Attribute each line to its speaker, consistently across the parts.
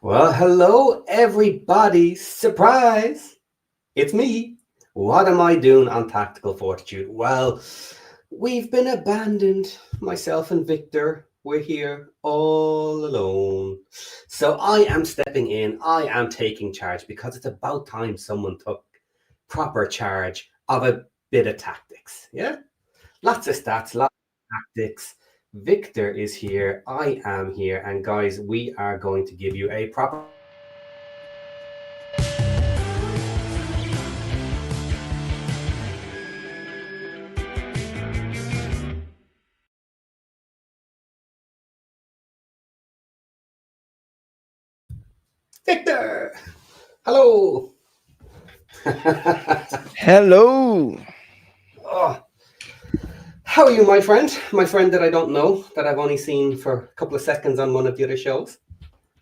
Speaker 1: Well, hello, everybody. Surprise! It's me. What am I doing on Tactical Fortitude? Well, we've been abandoned. Myself and Victor, we're here all alone. So I am stepping in. I am taking charge because it's about time someone took proper charge of a bit of tactics. Yeah? Lots of stats, lots of tactics. Victor is here. I am here. And guys, we are going to give you a proper. Victor! Hello!
Speaker 2: Hello.
Speaker 1: Oh, how are you, my friend? My friend that I don't know, that I've only seen for a couple of seconds on one of the other shows.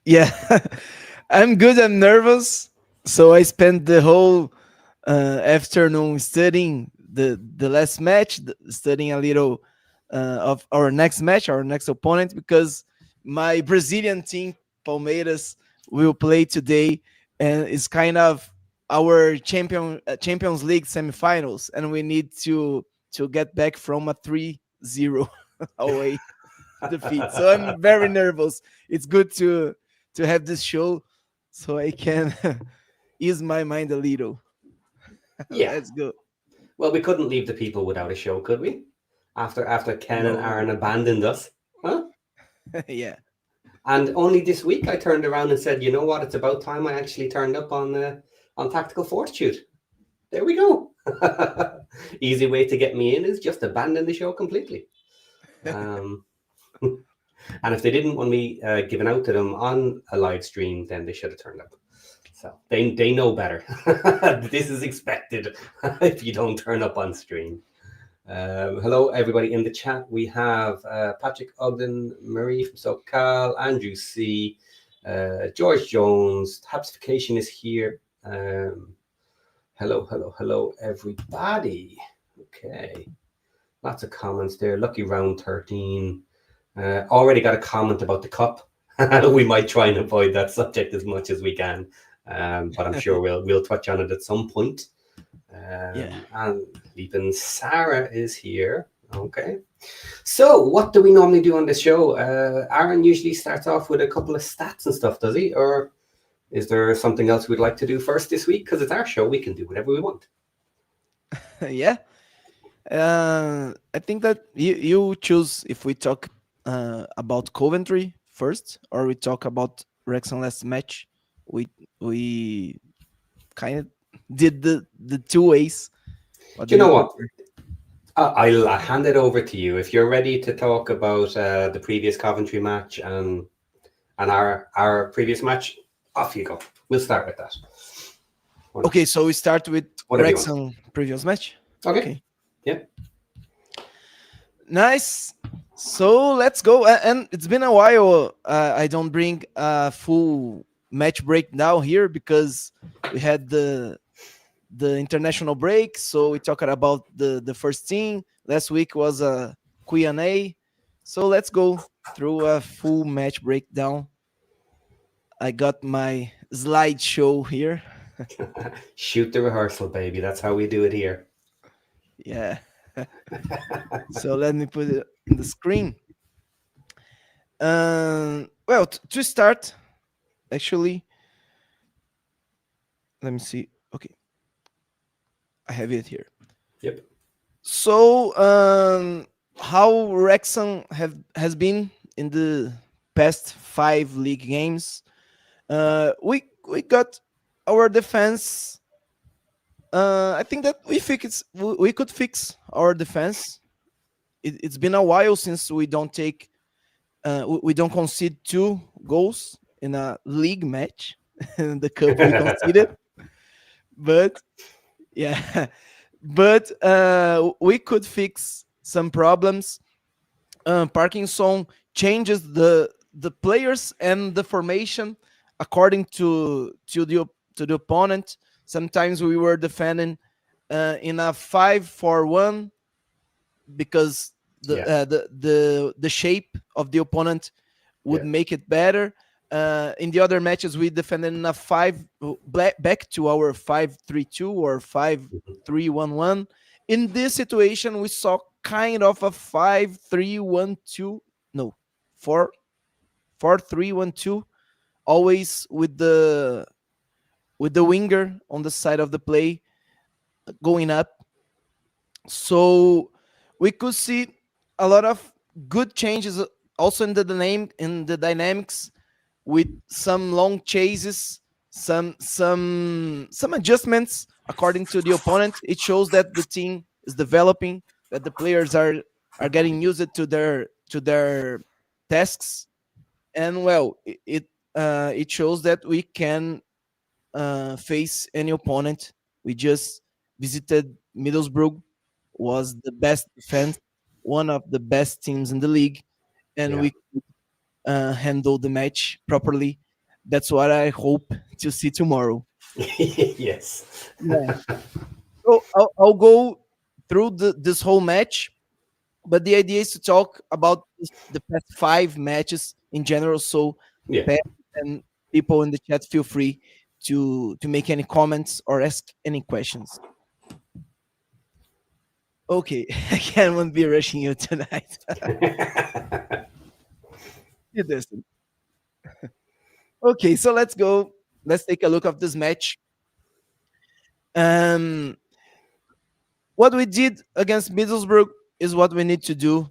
Speaker 2: Yeah, I'm good. I'm nervous. So I spent the whole afternoon studying the last match, studying a little of our next match, our next opponent, because my Brazilian team, Palmeiras, will play today, and it's kind of our Champions League semifinals, and we need to get back from a 3-0 away defeat. So I'm very nervous. It's good to have this show so I can ease my mind a little.
Speaker 1: Yeah.
Speaker 2: Let's go.
Speaker 1: Well, we couldn't leave the people without a show, could we? After Ken and Aaron
Speaker 2: No.
Speaker 1: abandoned us. Huh?
Speaker 2: Yeah.
Speaker 1: And only this week I turned around and said, you know what, it's about time I actually turned up on Tactical Fortitude. There we go. Easy way to get me in is just abandon the show completely. Um, and if they didn't want me giving out to them on a live stream, then they should have turned up. So they know better. This is expected if you don't turn up on stream. Hello, everybody in the chat. We have Patrick Ogden, Marie from SoCal, Andrew C, George Jones. Tapsification is here. Hello, everybody. Okay. Lots of comments there. Lucky round 13. Already got a comment about the cup. We might try and avoid that subject as much as we can, but I'm sure we'll touch on it at some point.
Speaker 2: Yeah.
Speaker 1: And Leapin Sarah is here. Okay. So, what do we normally do on this show? Aaron usually starts off with a couple of stats and stuff, does he? Or is there something else we'd like to do first this week? Because it's our show, we can do whatever we want.
Speaker 2: Yeah. I think that you choose if we talk about Coventry first or we talk about Wrexham last match. We kind of did the two ways. What
Speaker 1: Do
Speaker 2: do
Speaker 1: you
Speaker 2: you
Speaker 1: know what?
Speaker 2: prefer?
Speaker 1: I'll hand it over to you. If you're ready to talk about the previous Coventry match and our previous match, off you go. We'll start with that.
Speaker 2: Okay, so we start with
Speaker 1: Whatever you want.
Speaker 2: Wrexham previous match.
Speaker 1: Okay.
Speaker 2: Okay.
Speaker 1: Yeah.
Speaker 2: Nice. So let's go. And it's been a while. I don't bring a full match breakdown here because we had the international break. So we talked about the first team. Last week was a Q&A. So let's go through a full match breakdown. I got my slideshow here.
Speaker 1: Shoot the rehearsal, baby. That's how we do it here.
Speaker 2: Yeah. So let me put it in the screen. Well, to start, actually, let me see. Okay, I have it here.
Speaker 1: Yep.
Speaker 2: So, how Wrexham has been in the past 5 league games? We got our defense. I think that we could fix our defense. It's been a while since we don't take we don't concede 2 goals in a league match. In the cup we conceded, but yeah, but we could fix some problems. Parkinson changes the players and the formation according to the opponent. Sometimes we were defending in a 5-4-1 because
Speaker 1: Yeah.
Speaker 2: the shape of the opponent would
Speaker 1: Yeah.
Speaker 2: make it better. In the other matches, we defended in a back to our 5-3-2 or 5-3-1-1. In this situation, we saw kind of a 5-3-1-2. No, 4-3-1-2. Always with the winger on the side of the play going up. So we could see a lot of good changes also in the dynamics, with some long chases, some adjustments according to the opponent. It shows that the team is developing, that the players are getting used to their tasks, and well, it shows that we can face any opponent. We just visited Middlesbrough, was the best defense, one of the best teams in the league, and
Speaker 1: Yeah.
Speaker 2: we handle the match properly. That's what I hope to see tomorrow.
Speaker 1: Yes.
Speaker 2: Yeah. So I'll go through this whole match, but the idea is to talk about the past 5 matches in general. So,
Speaker 1: Yeah.
Speaker 2: Pat and people in the chat, feel free to make any comments or ask any questions. Okay, I can't be rushing you tonight. You listen. Okay, so let's go. Let's take a look of this match. Um, what we did against Middlesbrough is what we need to do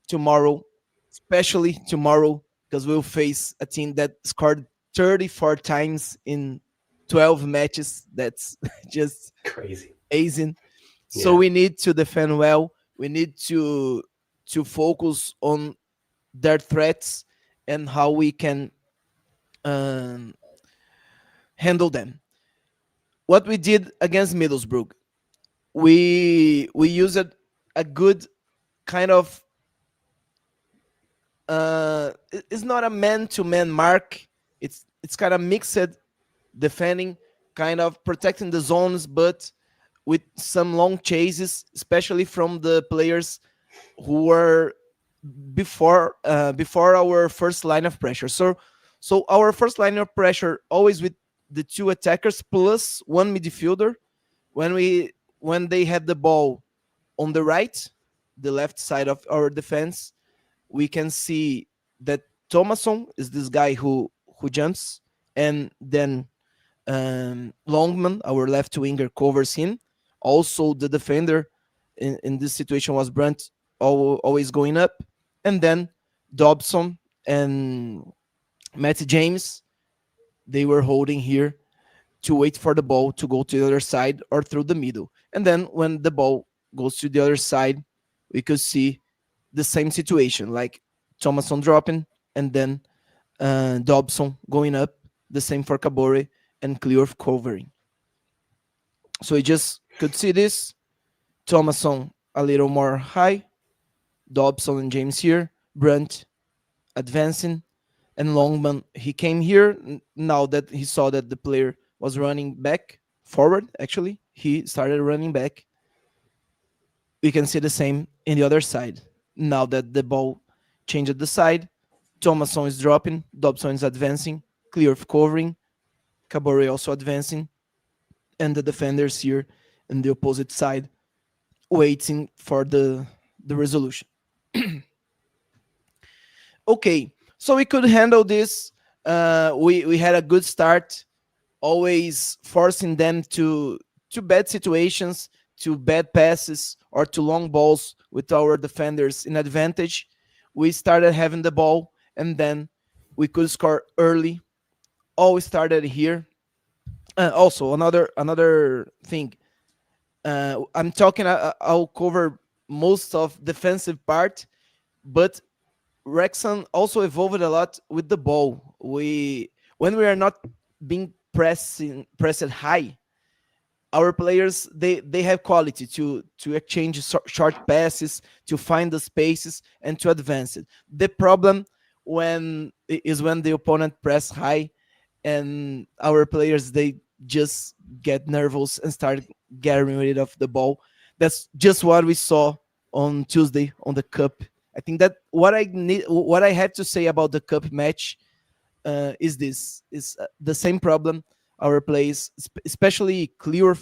Speaker 2: tomorrow, especially tomorrow, because we'll face a team that scored 34 times in 12 matches. That's just
Speaker 1: Crazy.
Speaker 2: amazing. So
Speaker 1: Yeah.
Speaker 2: we need to defend well. We need to focus on their threats and how we can um, handle them. What we did against Middlesbrough, we used a good kind of it's not a man-to-man mark. It's kind of mixed defending, kind of protecting the zones, but with some long chases, especially from the players who were before our first line of pressure. So our first line of pressure always with the 2 attackers plus 1 midfielder. When they had the ball on the right, the left side of our defense, we can see that Thomason is this guy who jumps, and then Longman, our left winger, covers him. Also, the defender in this situation was Brunt, always going up, and then Dobson and Matt James, they were holding here to wait for the ball to go to the other side or through the middle. And then when the ball goes to the other side, we could see the same situation, like Thomason dropping and then Dobson going up. The same for Kabore and Cleof covering. So we just could see this. Thomason a little more high. Dobson and James here. Brunt advancing. And Longman, he came here now that he saw that the player was running back forward. Actually, he started running back. We can see the same in the other side. Now that the ball changed the side, Thomason is dropping, Dobson is advancing, Cleof covering, Kabore also advancing, and the defenders here in the opposite side waiting for the resolution. Okay, so we could handle this. We had a good start, always forcing them to bad situations, to bad passes, or to long balls with our defenders in advantage. We started having the ball, and then we could score early. All started here. Also, another thing. I'm talking. I'll cover most of defensive part, but Wrexham also evolved a lot with the ball. When we are not being pressed high, our players they have quality to exchange short passes, to find the spaces and to advance it. The problem when the opponent press high and our players they just get nervous and start getting rid of the ball. That's just what we saw on Tuesday on the cup. I think that what I have to say about the cup match, is this is the same problem our players, especially clear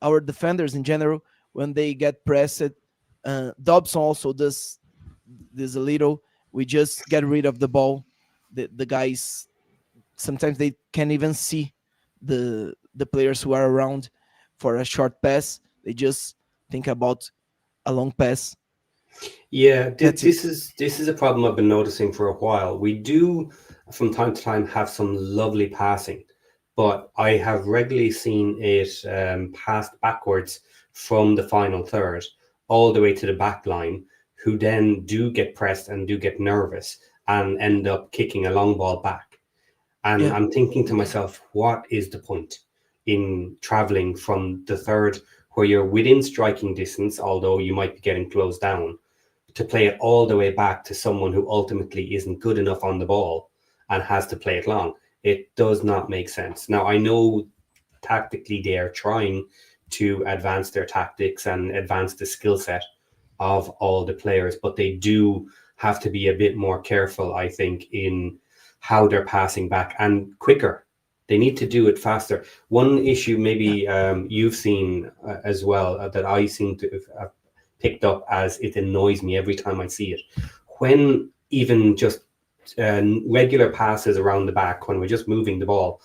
Speaker 2: our defenders in general, when they get pressed. Dobson also does this a little. We just get rid of the ball. The guys sometimes they can't even see the players who are around for a short pass. They just think about a long pass.
Speaker 1: Yeah,
Speaker 2: That's it.
Speaker 1: this is a problem I've been noticing for a while. We do from time to time have some lovely passing, but I have regularly seen it passed backwards from the final third all the way to the back line, who then do get pressed and do get nervous and end up kicking a long ball back. And
Speaker 2: Yeah,
Speaker 1: I'm thinking to myself, what is the point in traveling from the third, where you're within striking distance, although you might be getting closed down, to play it all the way back to someone who ultimately isn't good enough on the ball and has to play it long? It does not make sense. Now, I know tactically they are trying to advance their tactics and advance the skill set of all the players, but they do have to be a bit more careful, I think, in how they're passing back and quicker. They need to do it faster. One issue
Speaker 2: yeah,
Speaker 1: maybe you've seen as well, that I seem to have picked up as it annoys me every time I see it. When even just regular passes around the back, when we're just moving the ball,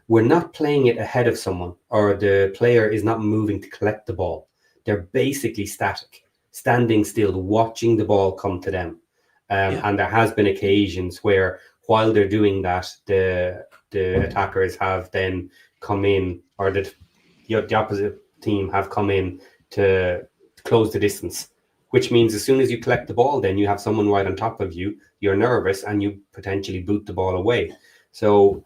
Speaker 1: we're not playing it ahead of someone, or the player is not moving to collect the ball. They're basically static, standing still, watching the ball come to them.
Speaker 2: yeah,
Speaker 1: And there has been occasions where, while they're doing that, the attackers have then come in, or the opposite team have come in to close the distance, which means as soon as you collect the ball, then you have someone right on top of you. You're nervous and you potentially boot the ball away. So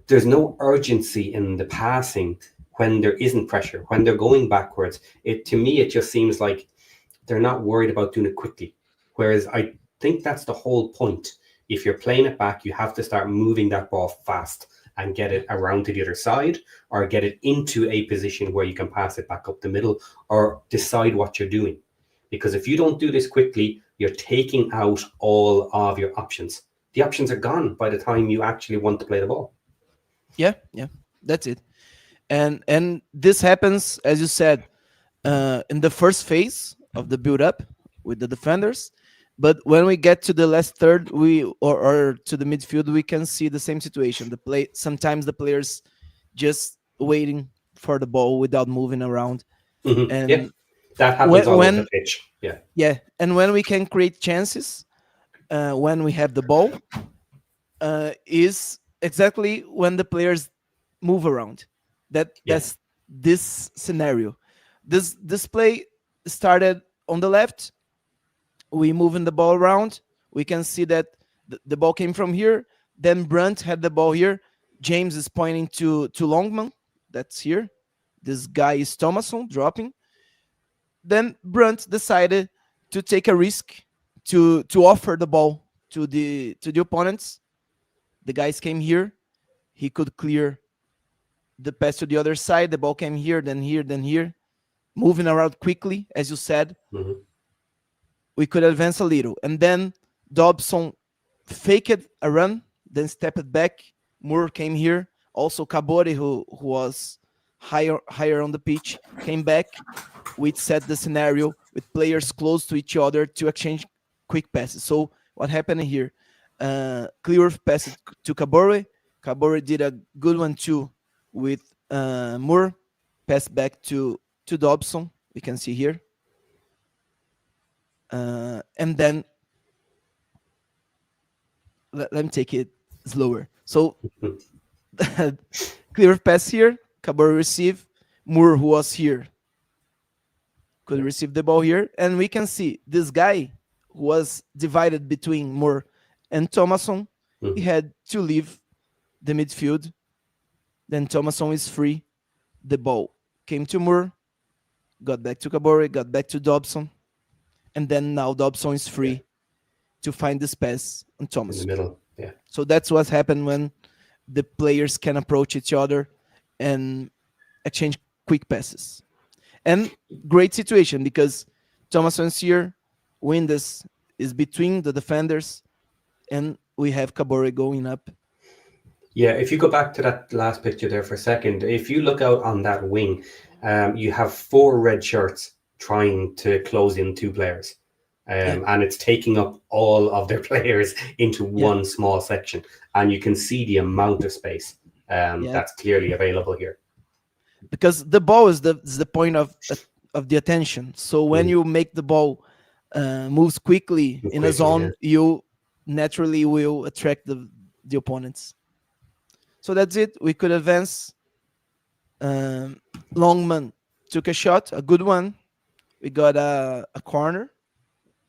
Speaker 1: there's no urgency in the passing when there isn't pressure, when they're going backwards. It, to me, it just seems like they're not worried about doing it quickly. Whereas I think that's the whole point. If you're playing it back, you have to start moving that ball fast and get it around to the other side, or get it into a position where you can pass it back up the middle, or decide what you're doing. Because if you don't do this quickly, you're taking out all of your options. The options are gone by the time you actually want to play the ball.
Speaker 2: yeah, yeah. That's it. And this happens, as you said, in the first phase of the build up with the defenders. But when we get to the last third, or to the midfield, we can see the same situation. The play sometimes the players just waiting for the ball without moving around.
Speaker 1: Yeah,
Speaker 2: And
Speaker 1: that happens all over the
Speaker 2: when
Speaker 1: pitch. Yeah,
Speaker 2: yeah, and when we can create chances, when we have the ball, is exactly when the players move around.
Speaker 1: yeah,
Speaker 2: That's this scenario. This play started on the left. We moving the ball around. We can see that the ball came from here. Then Brunt had the ball here. James is pointing to Longman. That's here. This guy is Thomason dropping. Then Brunt decided to take a risk to offer the ball to the opponents. The guys came here. He could clear the pass to the other side. The ball came here, then here, then here, moving around quickly, as you said.
Speaker 1: hmm
Speaker 2: We could advance a little, and then Dobson faked a run, then stepped back. Moore came here. Also, Kabore, who was higher on the pitch, came back. We set the scenario with players close to each other to exchange quick passes. So what happened here? Clear passed to Kabore. Kabore did a good one too with Moore. Pass back to Dobson. We can see here. And then let me take it slower. So clear pass here. Kabore receive. Moore, who was here, could receive the ball here. And we can see this guy was divided between Moore and Thomason. He had to leave the midfield. Then Thomason is free. The ball came to Moore, got back to Kabore, got back to Dobson. And then now Dobson is
Speaker 1: yeah,
Speaker 2: free to find the space on
Speaker 1: in the
Speaker 2: Thomason.
Speaker 1: middle. Yeah,
Speaker 2: So that's what happened when the players can approach each other and exchange quick passes. And great situation because Thomason's here, Windes is between the defenders, and we have Kabore going up
Speaker 1: Yeah, if you go back to that last picture there for a second, if you look out on that wing, you have four red shirts trying to close in two players.
Speaker 2: Yeah,
Speaker 1: And it's taking up all of their players into
Speaker 2: yeah,
Speaker 1: one small section. And you can see the amount of space
Speaker 2: yeah.
Speaker 1: that's clearly available here.
Speaker 2: Because the ball is the point of the attention. So when
Speaker 1: Mm.
Speaker 2: you make the ball moves quickly in a
Speaker 1: Quickly, yeah.
Speaker 2: zone, you naturally will attract the opponents. So that's it. We could advance. Um, Longman took a shot, a good one. We got a corner.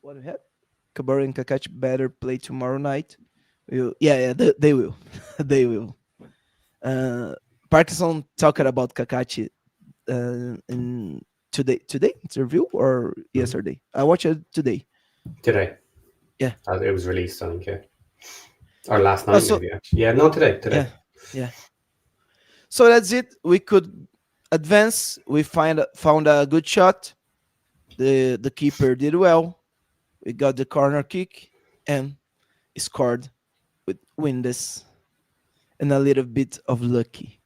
Speaker 2: What do we have? Kabari and Kakachi better play tomorrow night. Yeah, they will. They will. Uh, Parkinson talked about Kakachi in today interview or
Speaker 1: Mhm.
Speaker 2: yesterday. I watched it today.
Speaker 1: Today.
Speaker 2: Yeah.
Speaker 1: It was released, I think, yeah. Or last
Speaker 2: Oh,
Speaker 1: night,
Speaker 2: so
Speaker 1: maybe, actually. Yeah, no, today.
Speaker 2: yeah,
Speaker 1: Today.
Speaker 2: yeah. So that's it. We could advance. We found a good shot. The keeper did well. We got the corner kick and scored with Windes and a little bit of lucky.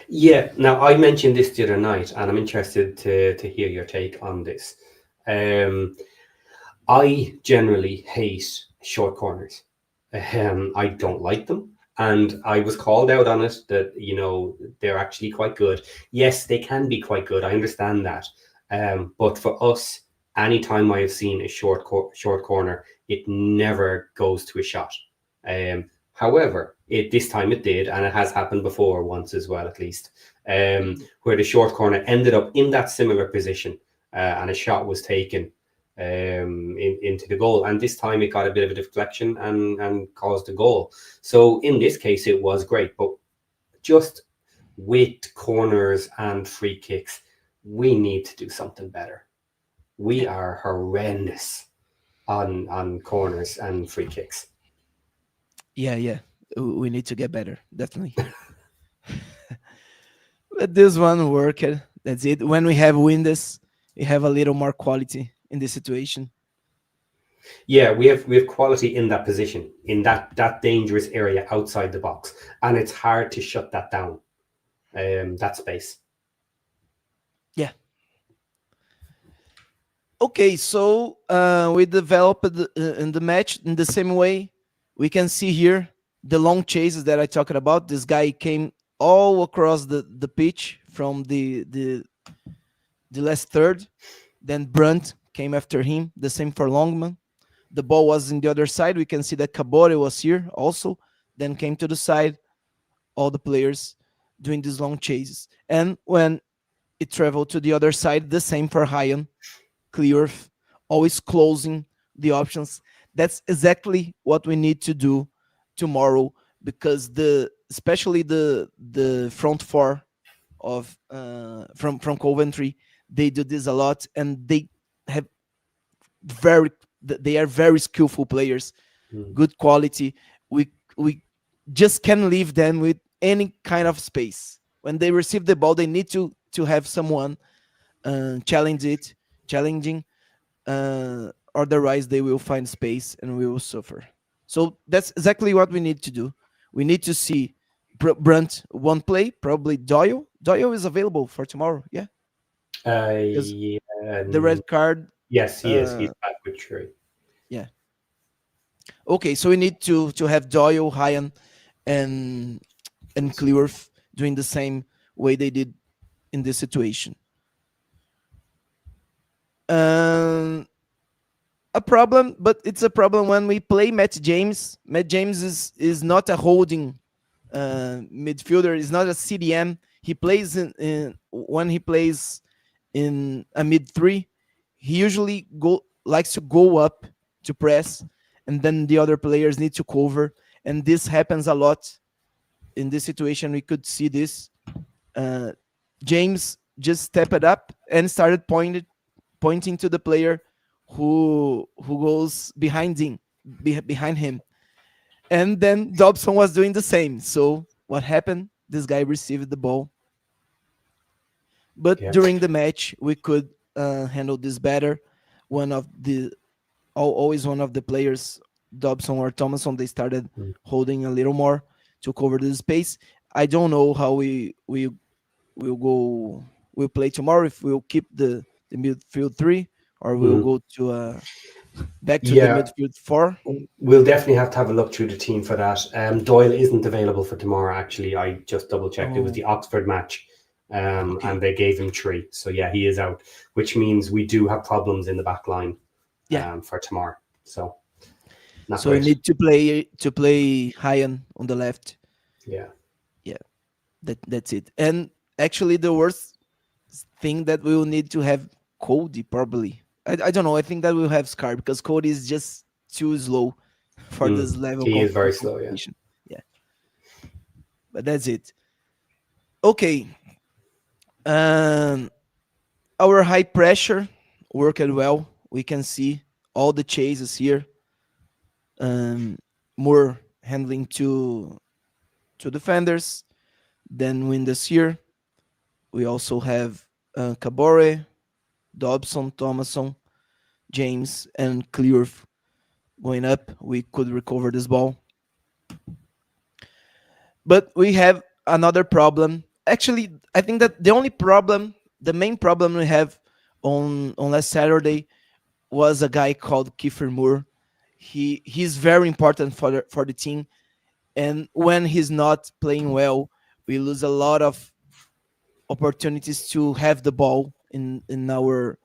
Speaker 1: Yeah, now I mentioned this the other night, and I'm interested to hear your take on this. Um, I generally hate short corners. I don't like them. And I was called out on it that, they're actually quite good. Yes, they can be quite good. I understand that. But for us, anytime I have seen a short corner, it never goes to a shot. However, this time it did, and it has happened before once as well, at least, where the short corner ended up in that similar position, and a shot was taken into the goal. And this time it got a bit of a deflection and caused a goal. So in this case, it was great. But just with corners and free kicks, we need to do something better. We
Speaker 2: Yeah,
Speaker 1: are horrendous on corners and free kicks.
Speaker 2: yeah, yeah. We need to get better, definitely. But this one worked. That's it. When we have Windes, we have a little more quality in this situation.
Speaker 1: Yeah, we have quality in that position, in that dangerous area outside the box, and it's hard to shut that down. That space.
Speaker 2: Yeah. Okay, so we developed in the match in the same way. We can see here the long chases that I talked about. This guy came all across the pitch from the last third. Then Brunt came after him. The same for Longman. The ball was in the other side. We can see that Cabore was here also. Then came to the side. All the players doing these long chases. And when it traveled to the other side, the same for Ryan. Clear, always closing the options. That's exactly what we need to do tomorrow because especially the front four of from Coventry, they do this a lot and they have very they are very skillful players,
Speaker 1: Mm.
Speaker 2: good quality. We just can leave them with any kind of space. When they receive the ball, they need to have someone challenge it, challenging. Otherwise, they will find space and we will suffer. So that's exactly what we need to do. We need to see Brunt one play, probably Doyle. Doyle is available for tomorrow, yeah, because
Speaker 1: Yeah,
Speaker 2: the red card.
Speaker 1: yes, he is. He's
Speaker 2: Uh,
Speaker 1: back with Tree.
Speaker 2: yeah. Okay, so we need to have Doyle, Ryan, and Clearth doing the same way they did in this situation. Um, a problem, but it's a problem when we play Matt James. Matt James is not a holding midfielder. Is not a CDM. He plays in when he plays in a mid three. He usually likes to go up to press, and then the other players need to cover. And this happens a lot in this situation. We could see this. Uh, James just stepped up and started pointing to the player who goes behind him, and then Dobson was doing the same. So what happened? This guy received the ball, but
Speaker 1: Yeah.
Speaker 2: during the match we could handle this better. One of the always one of the players, Dobson or Thomason, they started
Speaker 1: Mm.
Speaker 2: holding a little more to cover the space. I don't know how we will go. We'll play tomorrow if we'll keep the midfield three, or we'll
Speaker 1: Mhm.
Speaker 2: go to back to the
Speaker 1: Yeah,
Speaker 2: midfield four.
Speaker 1: we'll definitely have to have a look through the team for that. Doyle isn't available for tomorrow, actually. I just double checked. It was
Speaker 2: Oh,
Speaker 1: the Oxford match,
Speaker 2: okay.
Speaker 1: and they gave him three. So, yeah, he is out, which means we do have problems in the back line
Speaker 2: Yeah.
Speaker 1: for tomorrow. So, not
Speaker 2: So you
Speaker 1: great.
Speaker 2: need to play Hyan on the left.
Speaker 1: Yeah.
Speaker 2: Yeah, that's it. And actually, the worst thing that we will need to have Cody probably. I don't know. I think that we'll have Scar because Cody is just too slow for this level
Speaker 1: He is very
Speaker 2: of
Speaker 1: slow, yeah.
Speaker 2: competition. Yeah, but that's it. Okay. Um, our high pressure worked well. We can see all the chases here. Um, more handling to defenders than win this year. We also have Cabore, Dobson, Thomason, James, and Clearth going up. We could recover this ball. But we have another problem. Actually, I think that the main problem we have on last Saturday was a guy called Kiefer Moore. He's very important for the team, and when he's not playing well, we lose a lot of opportunities to have the ball in our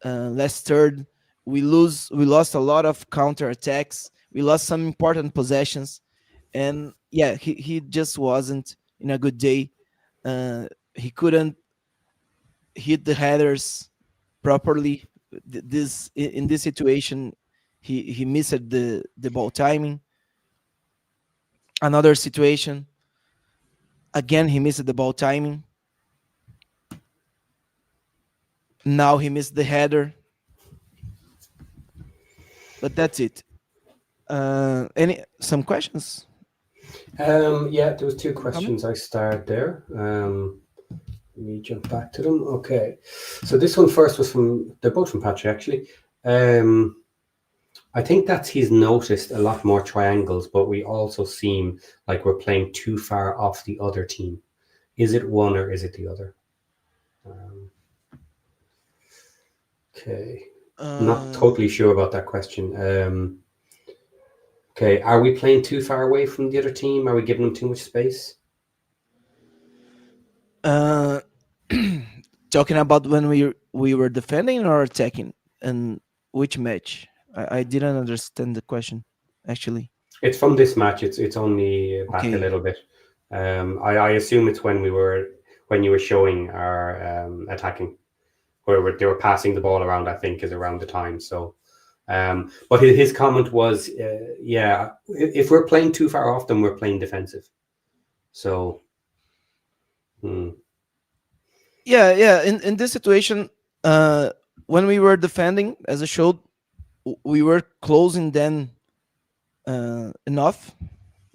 Speaker 2: last third. We lost a lot of counter attacks. We lost some important possessions, and yeah, he just wasn't in a good day. He couldn't hit the headers properly. This in this situation, he missed the ball timing. Another situation, again he missed the ball timing. Now he missed the header, but that's it. Any some questions?
Speaker 1: Yeah, there was two
Speaker 2: Comment?
Speaker 1: questions I starred there. Let me jump back to them. Okay, so this one first was they're both from Patrick, actually. I think that he's noticed a lot more triangles, but we also seem like we're playing too far off the other team. Is it one or is it the other? Um, okay, not
Speaker 2: Uh,
Speaker 1: totally sure about that question. Okay, are we playing too far away from the other team? Are we giving them too much space?
Speaker 2: uh, talking about when we were defending or attacking, and which match? I didn't understand the question actually.
Speaker 1: It's from this match. It's only back a
Speaker 2: Okay.
Speaker 1: little bit. I assume it's when you were showing our attacking, they were passing the ball around. I think is around the time. So, but his comment was, yeah, if we're playing too far off, then we're playing defensive. So, hmm,
Speaker 2: Yeah. In this situation, uh, when we were defending, as I showed, we were closing then enough,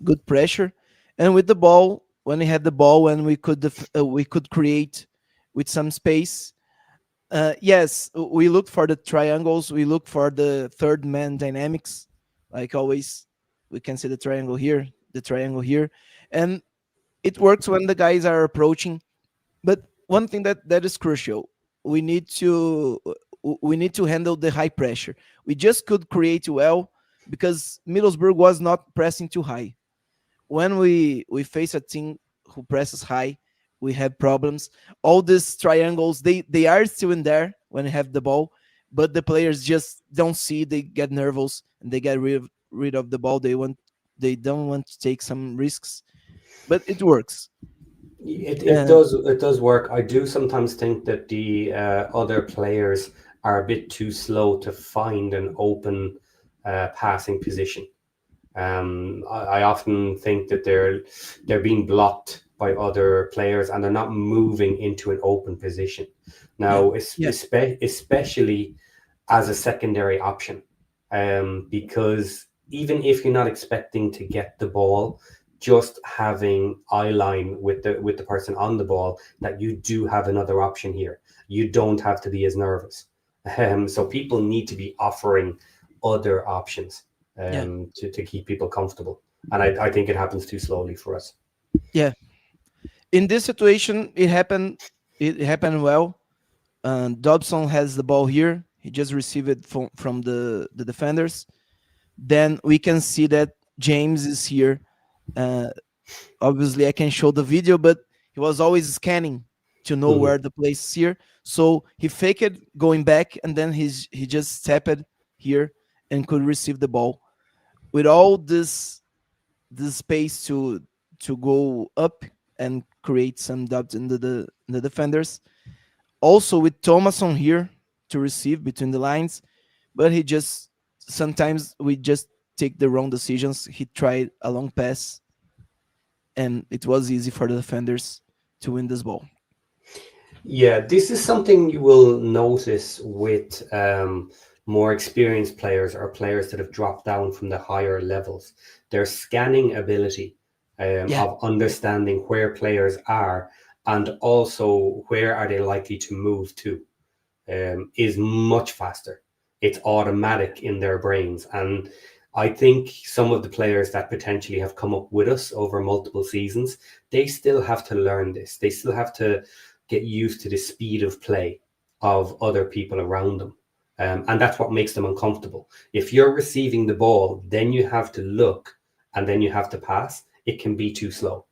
Speaker 2: good pressure, and with the ball, when we had the ball, when we could create with some space. Yes, we look for the triangles. We look for the third man dynamics. Like always, we can see the triangle here, the triangle here, and it works when the guys are approaching. But one thing that is crucial, we need to we need to handle the high pressure. We just could create well because Middlesbrough was not pressing too high. When we face a team who presses high, we have problems. All these triangles, they are still in there when we have the ball, but the players just don't see. They get nervous and they get rid of the ball. They don't want to take some risks, but it works. Uh,
Speaker 1: it does work. I do sometimes think that the other players are a bit too slow to find an open passing position. I often think that they're being blocked by other players and they're not moving into an open position.
Speaker 2: yeah,
Speaker 1: Now,
Speaker 2: yeah,
Speaker 1: especially as a secondary option, because even if you're not expecting to get the ball, just having eye line with the person on the ball, that you do have another option here. You don't have to be as nervous. So people need to be offering other options
Speaker 2: yeah.
Speaker 1: to keep people comfortable. And I think it happens too slowly for us.
Speaker 2: Yeah, in this situation, it happened. It happened well. Dobson has the ball here. He just received it from the defenders. Then we can see that James is here. Uh, Obviously, I can show the video, but he was always scanning to know
Speaker 1: Hmm.
Speaker 2: where the place is here. So he faked it going back, and then he just stepped here and could receive the ball with all this space to go up and create some depth in the defenders. Also with Thomason here to receive between the lines, but he just sometimes we just take the wrong decisions. He tried a long pass, and it was easy for the defenders to win this ball.
Speaker 1: Yeah, this is something you will notice with more experienced players or players that have dropped down from the higher levels. Their scanning ability
Speaker 2: Yeah,
Speaker 1: of understanding where players are and also where are they likely to move to is much faster. It's automatic in their brains. And I think some of the players that potentially have come up with us over multiple seasons, they still have to learn this. They still have to get used to the speed of play of other people around them. And that's what makes them uncomfortable. If you're receiving the ball, then you have to look and then you have to pass. It can be too slow.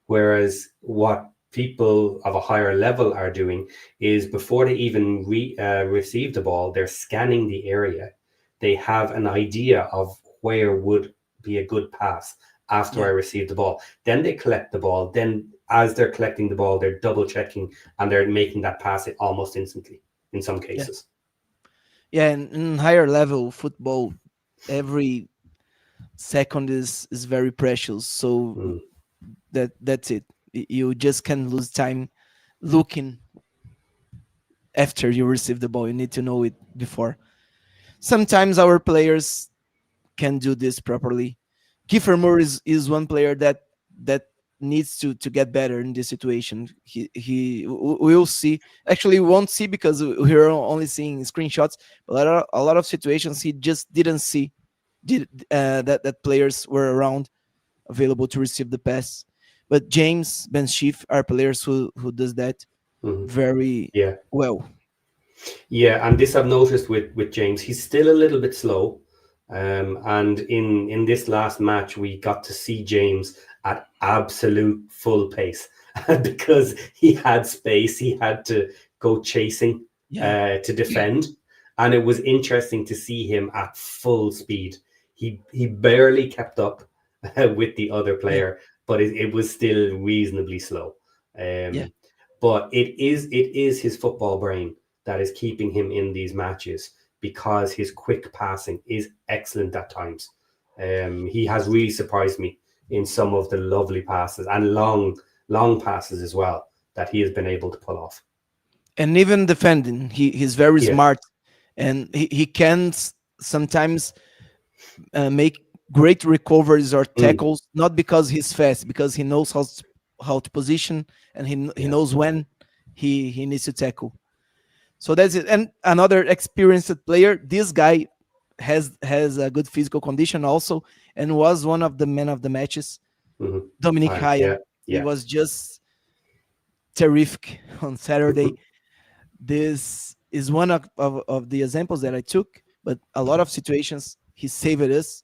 Speaker 1: Whereas what people of a higher level are doing is before they even receive the ball, they're scanning the area. They have an idea of where would be a good pass after I
Speaker 2: yeah,
Speaker 1: receive the ball. Then they collect the ball. Then, as they're collecting the ball, they're double checking and they're making that pass almost instantly in some
Speaker 2: yeah,
Speaker 1: cases.
Speaker 2: yeah. And in higher level football, every second is very precious. So
Speaker 1: Mm.
Speaker 2: that's it. You just can't lose time looking after you receive the ball. You need to know it before. Sometimes our players can do this properly. Kiefer Moore is one player that needs to get better in this situation. We'll see. Actually, we won't see because we're only seeing screenshots. But a lot of situations he just didn't see that players were around available to receive the pass. But James, Ben Schiff are players who does that
Speaker 1: Mhm.
Speaker 2: very
Speaker 1: Yeah.
Speaker 2: well.
Speaker 1: Yeah, and this I've noticed with James. He's still a little bit slow. And in this last match, we got to see James at absolute full pace because he had space. He had to go chasing
Speaker 2: Yeah,
Speaker 1: to defend, and it was interesting to see him at full speed. He barely kept up with the other
Speaker 2: yeah,
Speaker 1: player, but it was still reasonably slow.
Speaker 2: yeah.
Speaker 1: Um, but it is his football brain that is keeping him in these matches because his quick passing is excellent at times. He has really surprised me in some of the lovely passes and long passes as well that he has been able to pull off.
Speaker 2: And even defending, he's very
Speaker 1: Yeah.
Speaker 2: smart, and he can sometimes make great recoveries or
Speaker 1: Mm.
Speaker 2: tackles, not because he's fast, because he knows how to position, and he
Speaker 1: Yeah.
Speaker 2: knows when he needs to tackle. So that's it. And another experienced player, this guy has a good physical condition also, and was one of the men of the matches.
Speaker 1: Hmm.
Speaker 2: Dominic Raya,
Speaker 1: Yeah.
Speaker 2: he
Speaker 1: Yeah.
Speaker 2: was just terrific on Saturday. This is one of the examples that I took, but a lot of situations he saved us.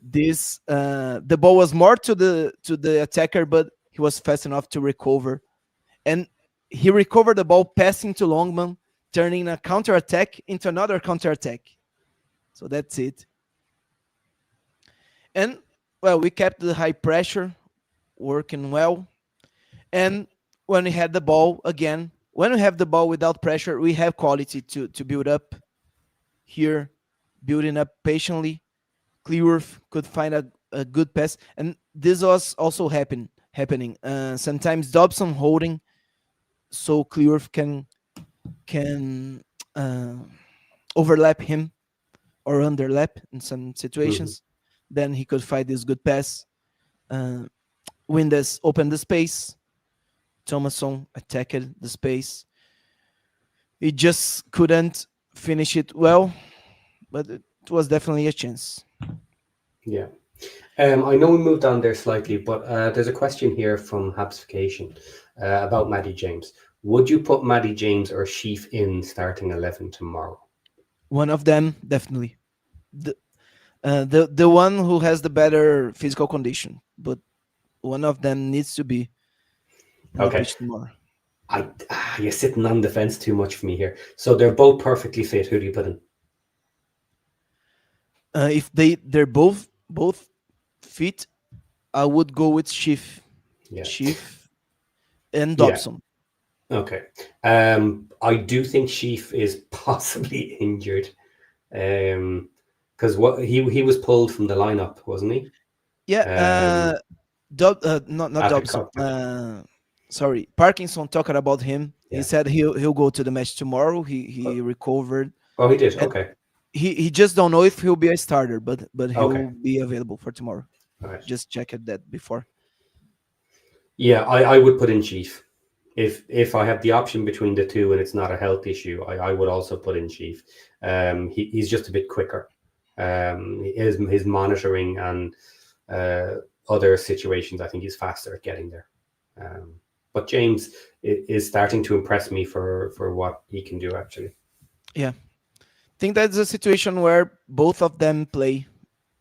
Speaker 2: This the ball was more to the attacker, but he was fast enough to recover, and he recovered the ball passing to Longman, turning a counter attack into another counter attack. So that's it. And well, we kept the high pressure working well. And when we had the ball again, when we have the ball without pressure, we have quality to build up here, building up patiently. Clearworth could find a good pass, and this was also happening. Sometimes Dobson holding, so Clearworth can uh, overlap him or underlap in some
Speaker 1: Hmm.
Speaker 2: situations. Then he could find this good pass, uh, win this, open the space. Thomason attacked the space. He just couldn't finish it well, but it was definitely a chance.
Speaker 1: Yeah. I know we moved on there slightly, but there's a question here from Habsification about Maddie James. Would you put Maddie James or Sheaf in starting 11 tomorrow?
Speaker 2: One of them definitely. The the one who has the better physical condition, but one of them needs to be on the
Speaker 1: Okay.
Speaker 2: pitch tomorrow.
Speaker 1: You're sitting on the fence too much for me here. So they're both perfectly fit. Who do you put in?
Speaker 2: If they're both fit, I would go with
Speaker 1: Yeah.
Speaker 2: Schiff and
Speaker 1: Yeah.
Speaker 2: Dobson.
Speaker 1: Okay. I do think Sheaf is possibly injured. Because what he was pulled from the lineup, wasn't he?
Speaker 2: Yeah,
Speaker 1: Um,
Speaker 2: not
Speaker 1: at the
Speaker 2: Dobson.
Speaker 1: cup.
Speaker 2: Sorry, Parkinson talked about him. He
Speaker 1: Yeah.
Speaker 2: said he'll go to the match tomorrow. He recovered,
Speaker 1: Oh, he did.
Speaker 2: and
Speaker 1: Okay.
Speaker 2: he just don't know if he'll be a starter, but
Speaker 1: Okay.
Speaker 2: he'll be available for tomorrow.
Speaker 1: All right.
Speaker 2: Just check that before.
Speaker 1: Yeah, I would put in Chief. If I have the option between the two and it's not a health issue, I would also put in Chief. He's just a bit quicker. His monitoring and other situations, I think he's faster at getting there. But James is starting to impress me for what he can do, actually.
Speaker 2: Yeah, I think that's a situation where both of them play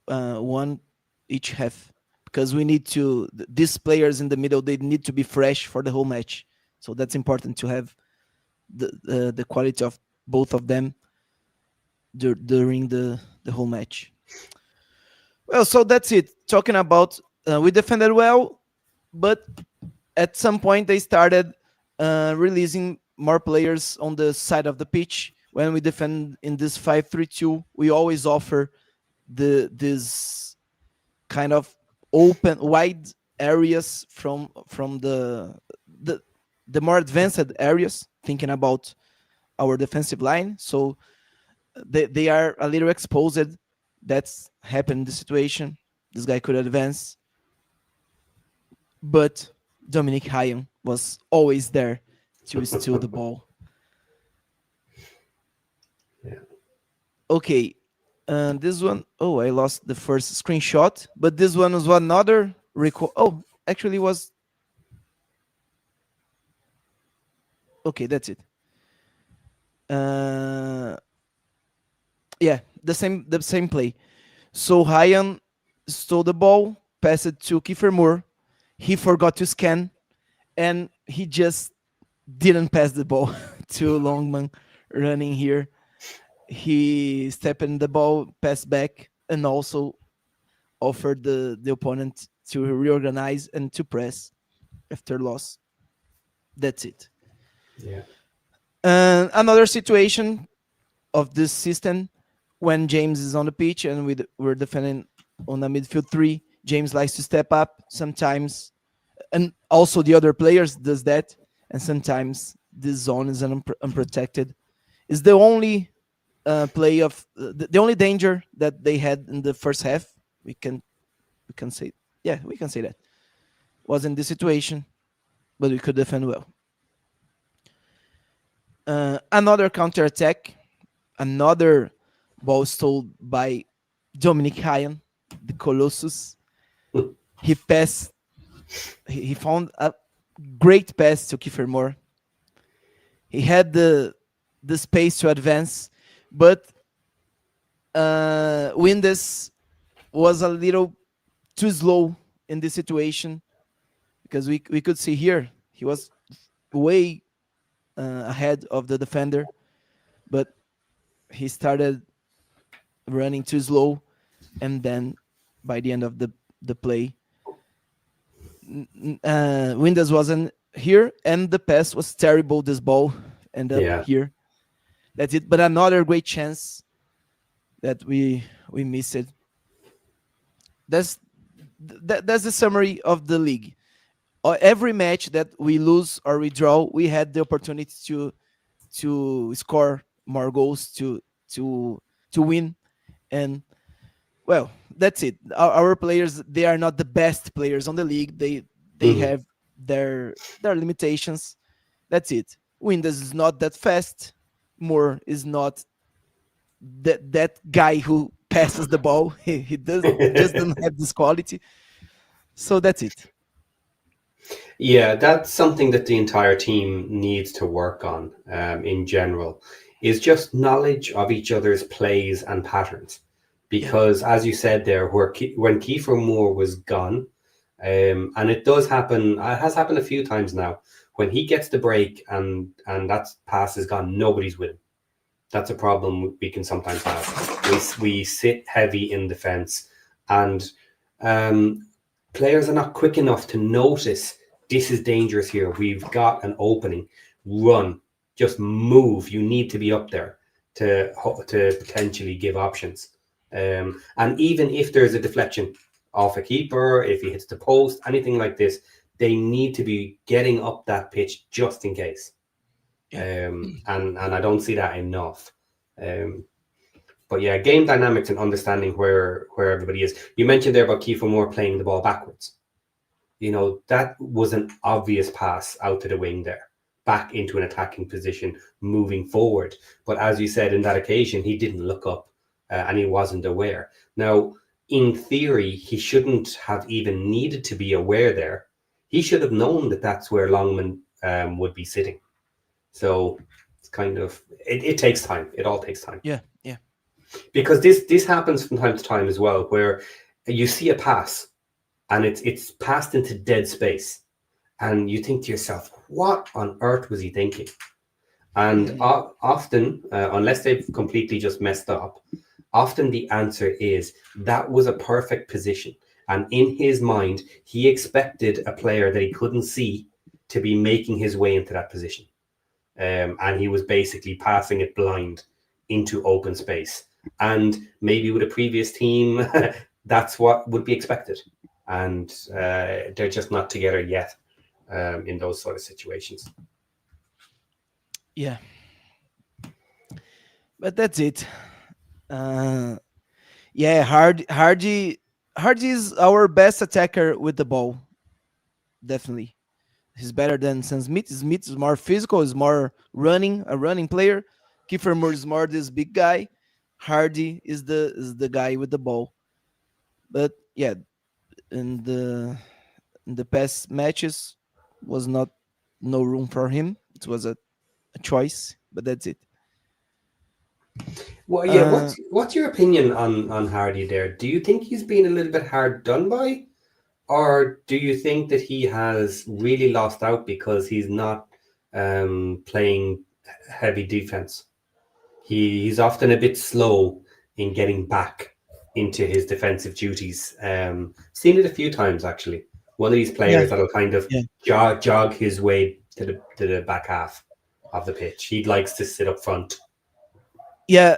Speaker 2: one each half, because we need to these players in the middle, they need to be fresh for the whole match. So that's important to have the quality of both of them during the whole match. Well, so that's it. Talking about we defended well, but at some point they started releasing more players on the side of the pitch. When we defend in this 5-3-2, we always offer this kind of open wide areas from the the more advanced areas, thinking about our defensive line. So they are a little exposed. That's happened in the situation. This guy could advance, but Dominic Ryan was always there to steal the ball.
Speaker 1: Yeah.
Speaker 2: Okay, this one, oh, I lost the first screenshot, but this one was another record. Oh, actually was, okay, that's it. Yeah, the same play. So Ryan stole the ball, passed it to Kiefer Moore. He forgot to scan, and he just didn't pass the ball to Longman running here. He stepped in the ball, passed back, and also offered the opponent to reorganize and to press after loss. That's it.
Speaker 1: Yeah.
Speaker 2: And another situation of this system, when James is on the pitch and we're defending on a midfield three, James likes to step up sometimes, and also the other players does that, and sometimes this zone is unprotected. Is the only play of the only danger that they had in the first half. We can say, yeah, we can say that was in this situation, but we could defend well. Another counter attack, another ball stole by Dominic Ryan, the Colossus. He passed. He found a great pass to Kiefer Moore. He had the space to advance, but Windes was a little too slow in this situation, because we could see here he was way ahead of the defender, but he started running too slow, and then by the end of the play, Windows wasn't here, and the pass was terrible. This ball ended up
Speaker 1: Yeah.
Speaker 2: here. That's it. But another great chance that we missed it. That's the summary of the league. Every match that we lose or we draw, we had the opportunity to score more goals, to win, and well, that's it. Our players, they are not the best players on the league. They
Speaker 1: Mhm.
Speaker 2: have their limitations. That's it. Windows is not that fast. Moore is not that guy who passes the ball. He does just doesn't have this quality. So that's it.
Speaker 1: Yeah, that's something that the entire team needs to work on in general, is just knowledge of each other's plays and patterns.
Speaker 2: Yeah.
Speaker 1: Because as you said there, when Kiefer Moore was gone, and it does happen, it has happened a few times now, when he gets the break and that pass is gone, nobody's with him. That's a problem we can sometimes have. We sit heavy in defense, and players are not quick enough to notice this is dangerous here. We've got an opening. Run, just move. You need to be up there to potentially give options. And even if there's a deflection off a keeper, if he hits the post, anything like this, they need to be getting up that pitch just in case. And I don't see that enough. But yeah, game dynamics and understanding where everybody is. You mentioned there about Kiefer Moore playing the ball backwards. That was an obvious pass out to the wing there, back into an attacking position, moving forward. But as you said, in that occasion, he didn't look up and he wasn't aware. Now, in theory, he shouldn't have even needed to be aware there. He should have known that that's where Longman would be sitting. So it's kind of, it takes time. It all takes time.
Speaker 2: Yeah.
Speaker 1: Because this happens from time to time as well, where you see a pass and it's passed into dead space, and you think to yourself, what on earth was he thinking? And often, unless they've completely just messed up, often the answer is that was a perfect position. And in his mind, he expected a player that he couldn't see to be making his way into that position. And he was basically passing it blind into open space. And maybe with a previous team, that's what would be expected. And they're just not together yet in those sort of situations.
Speaker 2: Yeah. But that's it. Yeah, Hardy is our best attacker with the ball. Definitely. He's better than Sam Smith. Smith is more physical, is more a running player. Kiefer Moore is more this big guy. Hardy is the guy with the ball. But yeah, in the past matches was not no room for him. It was a choice, but that's it.
Speaker 1: Well, yeah. What's your opinion on Hardy there? Do you think he's been a little bit hard done by, or do you think that he has really lost out because he's not playing heavy defense? He's often a bit slow in getting back into his defensive duties. Seen it a few times actually. One of these players that'll kind of jog his way to the back half of the pitch. He likes to sit up front.
Speaker 2: Yeah,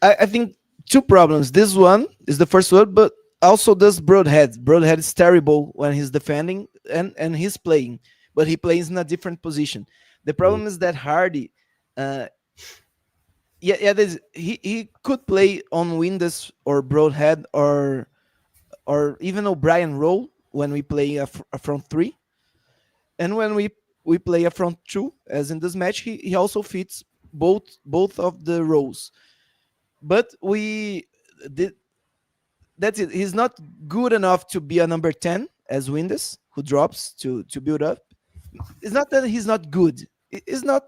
Speaker 2: I think two problems. This one is the first one, but also this Broadhead. Broadhead is terrible when he's defending and he's playing, but he plays in a different position. The problem is that Hardy, he could play on Windows or Broadhead or even O'Brien role when we play a front three, and when we play a front two, as in this match, he also fits both of the roles. But that's it. He's not good enough to be a number 10 as Windows, who drops to build up. It's not that he's not good. It's not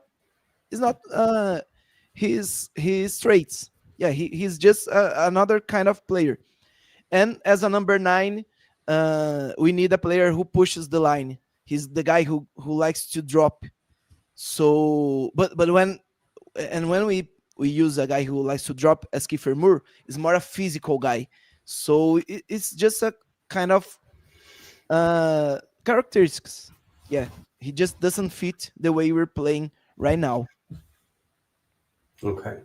Speaker 2: his traits. Yeah, he's just another kind of player. And as a number 9, we need a player who pushes the line. He's the guy who likes to drop. So, but when we use a guy who likes to drop as Kiefer Moore, is more a physical guy. So it's just a kind of characteristics. Yeah, he just doesn't fit the way we're playing right now.
Speaker 1: Okay.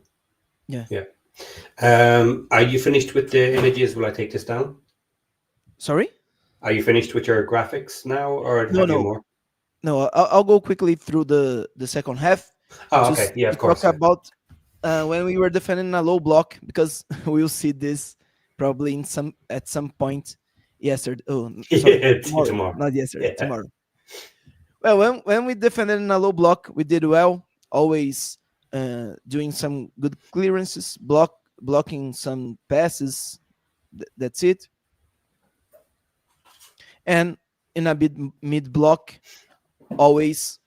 Speaker 2: Yeah.
Speaker 1: Are you finished with the images? Will I take this down?
Speaker 2: Sorry?
Speaker 1: Are you finished with your graphics now, or have you more?
Speaker 2: No, I'll go quickly through the second half.
Speaker 1: Oh, okay. Yeah, of course.
Speaker 2: Talk about when we were defending a low block, because we'll see this probably at some point yesterday. Oh, sorry, tomorrow. Not yesterday. Tomorrow. Well, when we defended in a low block, we did well. Always doing some good clearances, blocking some passes. That's it. And in a mid block, always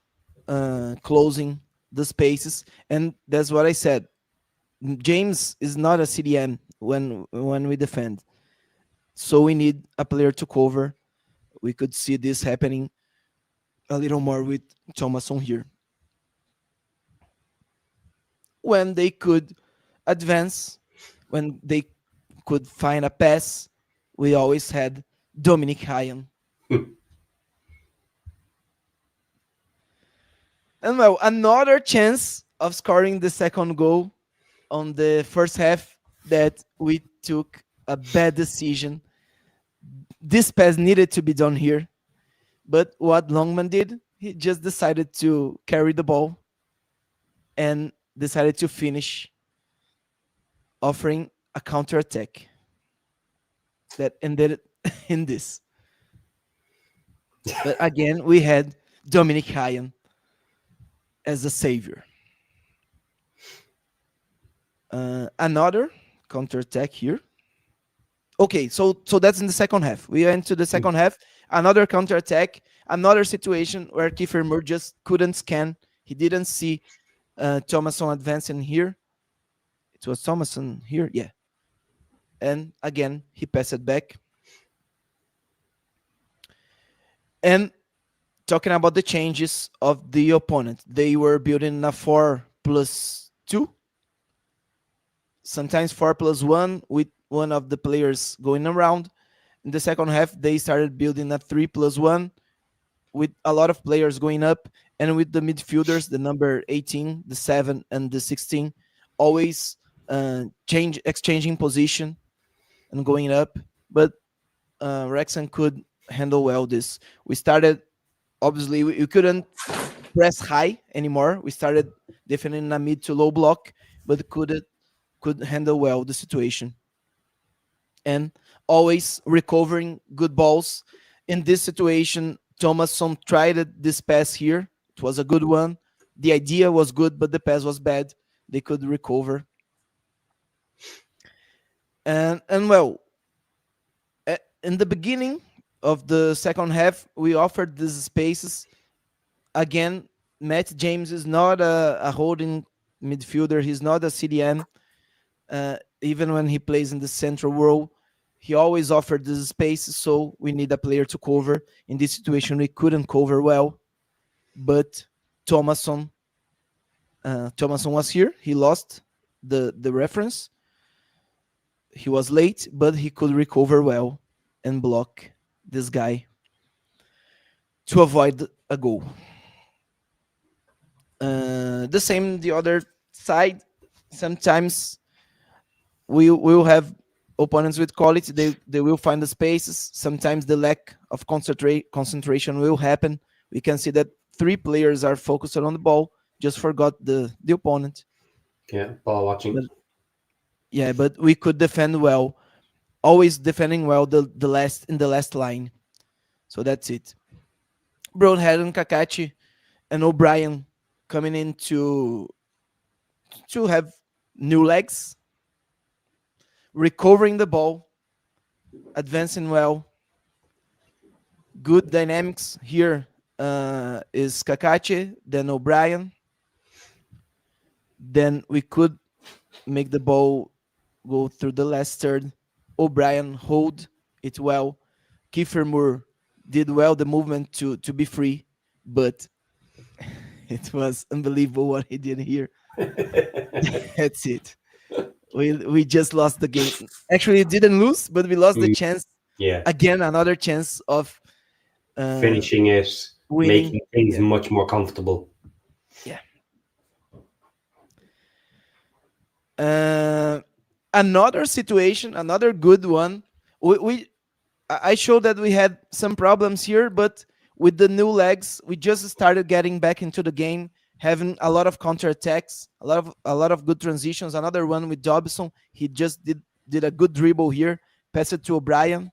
Speaker 2: closing the spaces. And that's what I said. James is not a CDM when we defend, so we need a player to cover. We could see this happening a little more with Thomason here. When they could advance, when they could find a pass, we always had Dominic Ryan. And well, another chance of scoring the second goal on the first half that we took a bad decision. This pass needed to be done here. But what Longman did, he just decided to carry the ball and decided to finish, offering a counter attack that ended in this. But again, we had Dominic Ryan as a savior. Another counter attack here. Okay, so that's in the second half. We went to the second half. Another counter attack. Another situation where Kiefer Moore just couldn't scan. He didn't see Thomason advancing here. It was Thomason here, yeah. And again, he passed it back. And talking about the changes of the opponent, they were building a 4+2. Sometimes 4+1 with one of the players going around. In the second half, they started building a 3+1 with a lot of players going up, and with the midfielders, the number 18, the 7, and the 16, always exchanging position and going up. But Wrexham could handle well this. We started, obviously, we couldn't press high anymore. We started defending a mid to low block, but could handle well the situation. And always recovering good balls. In this situation, Thomason tried this pass here. It was a good one. The idea was good, but the pass was bad. They could recover. And well, in the beginning of the second half, we offered these spaces. Again, Matt James is not a holding midfielder. He's not a CDM. Even when he plays in the central role, he always offered these spaces, so we need a player to cover. In this situation, we couldn't cover well, but Thomason was here. He lost the reference. He was late, but he could recover well and block this guy to avoid a goal. The same the other side. Sometimes we will have opponents with quality. They will find the spaces. Sometimes the lack of concentration will happen. We can see that 3 players are focused on the ball, just forgot the opponent.
Speaker 1: Yeah, ball watching.
Speaker 2: But we could defend well, always defending well the last line. So that's it. Brownhead and Kakachi and O'Brien coming in to have new legs, recovering the ball, advancing well. Good dynamics here is Kakachi, then O'Brien. Then we could make the ball go through the last third. O'Brien hold it well. Kiefer Moore did well the movement to be free, but it was unbelievable what he did here. That's it. We just lost the game. Actually, it didn't lose, but we lost the chance.
Speaker 1: Yeah.
Speaker 2: Again, another chance of
Speaker 1: finishing it,
Speaker 2: winning.
Speaker 1: making things much more comfortable.
Speaker 2: Yeah. Another situation, another good one. I showed that we had some problems here, but with the new legs, we just started getting back into the game, having a lot of counter attacks, a lot of good transitions. Another one with Dobson, he just did a good dribble here, pass it to O'Brien.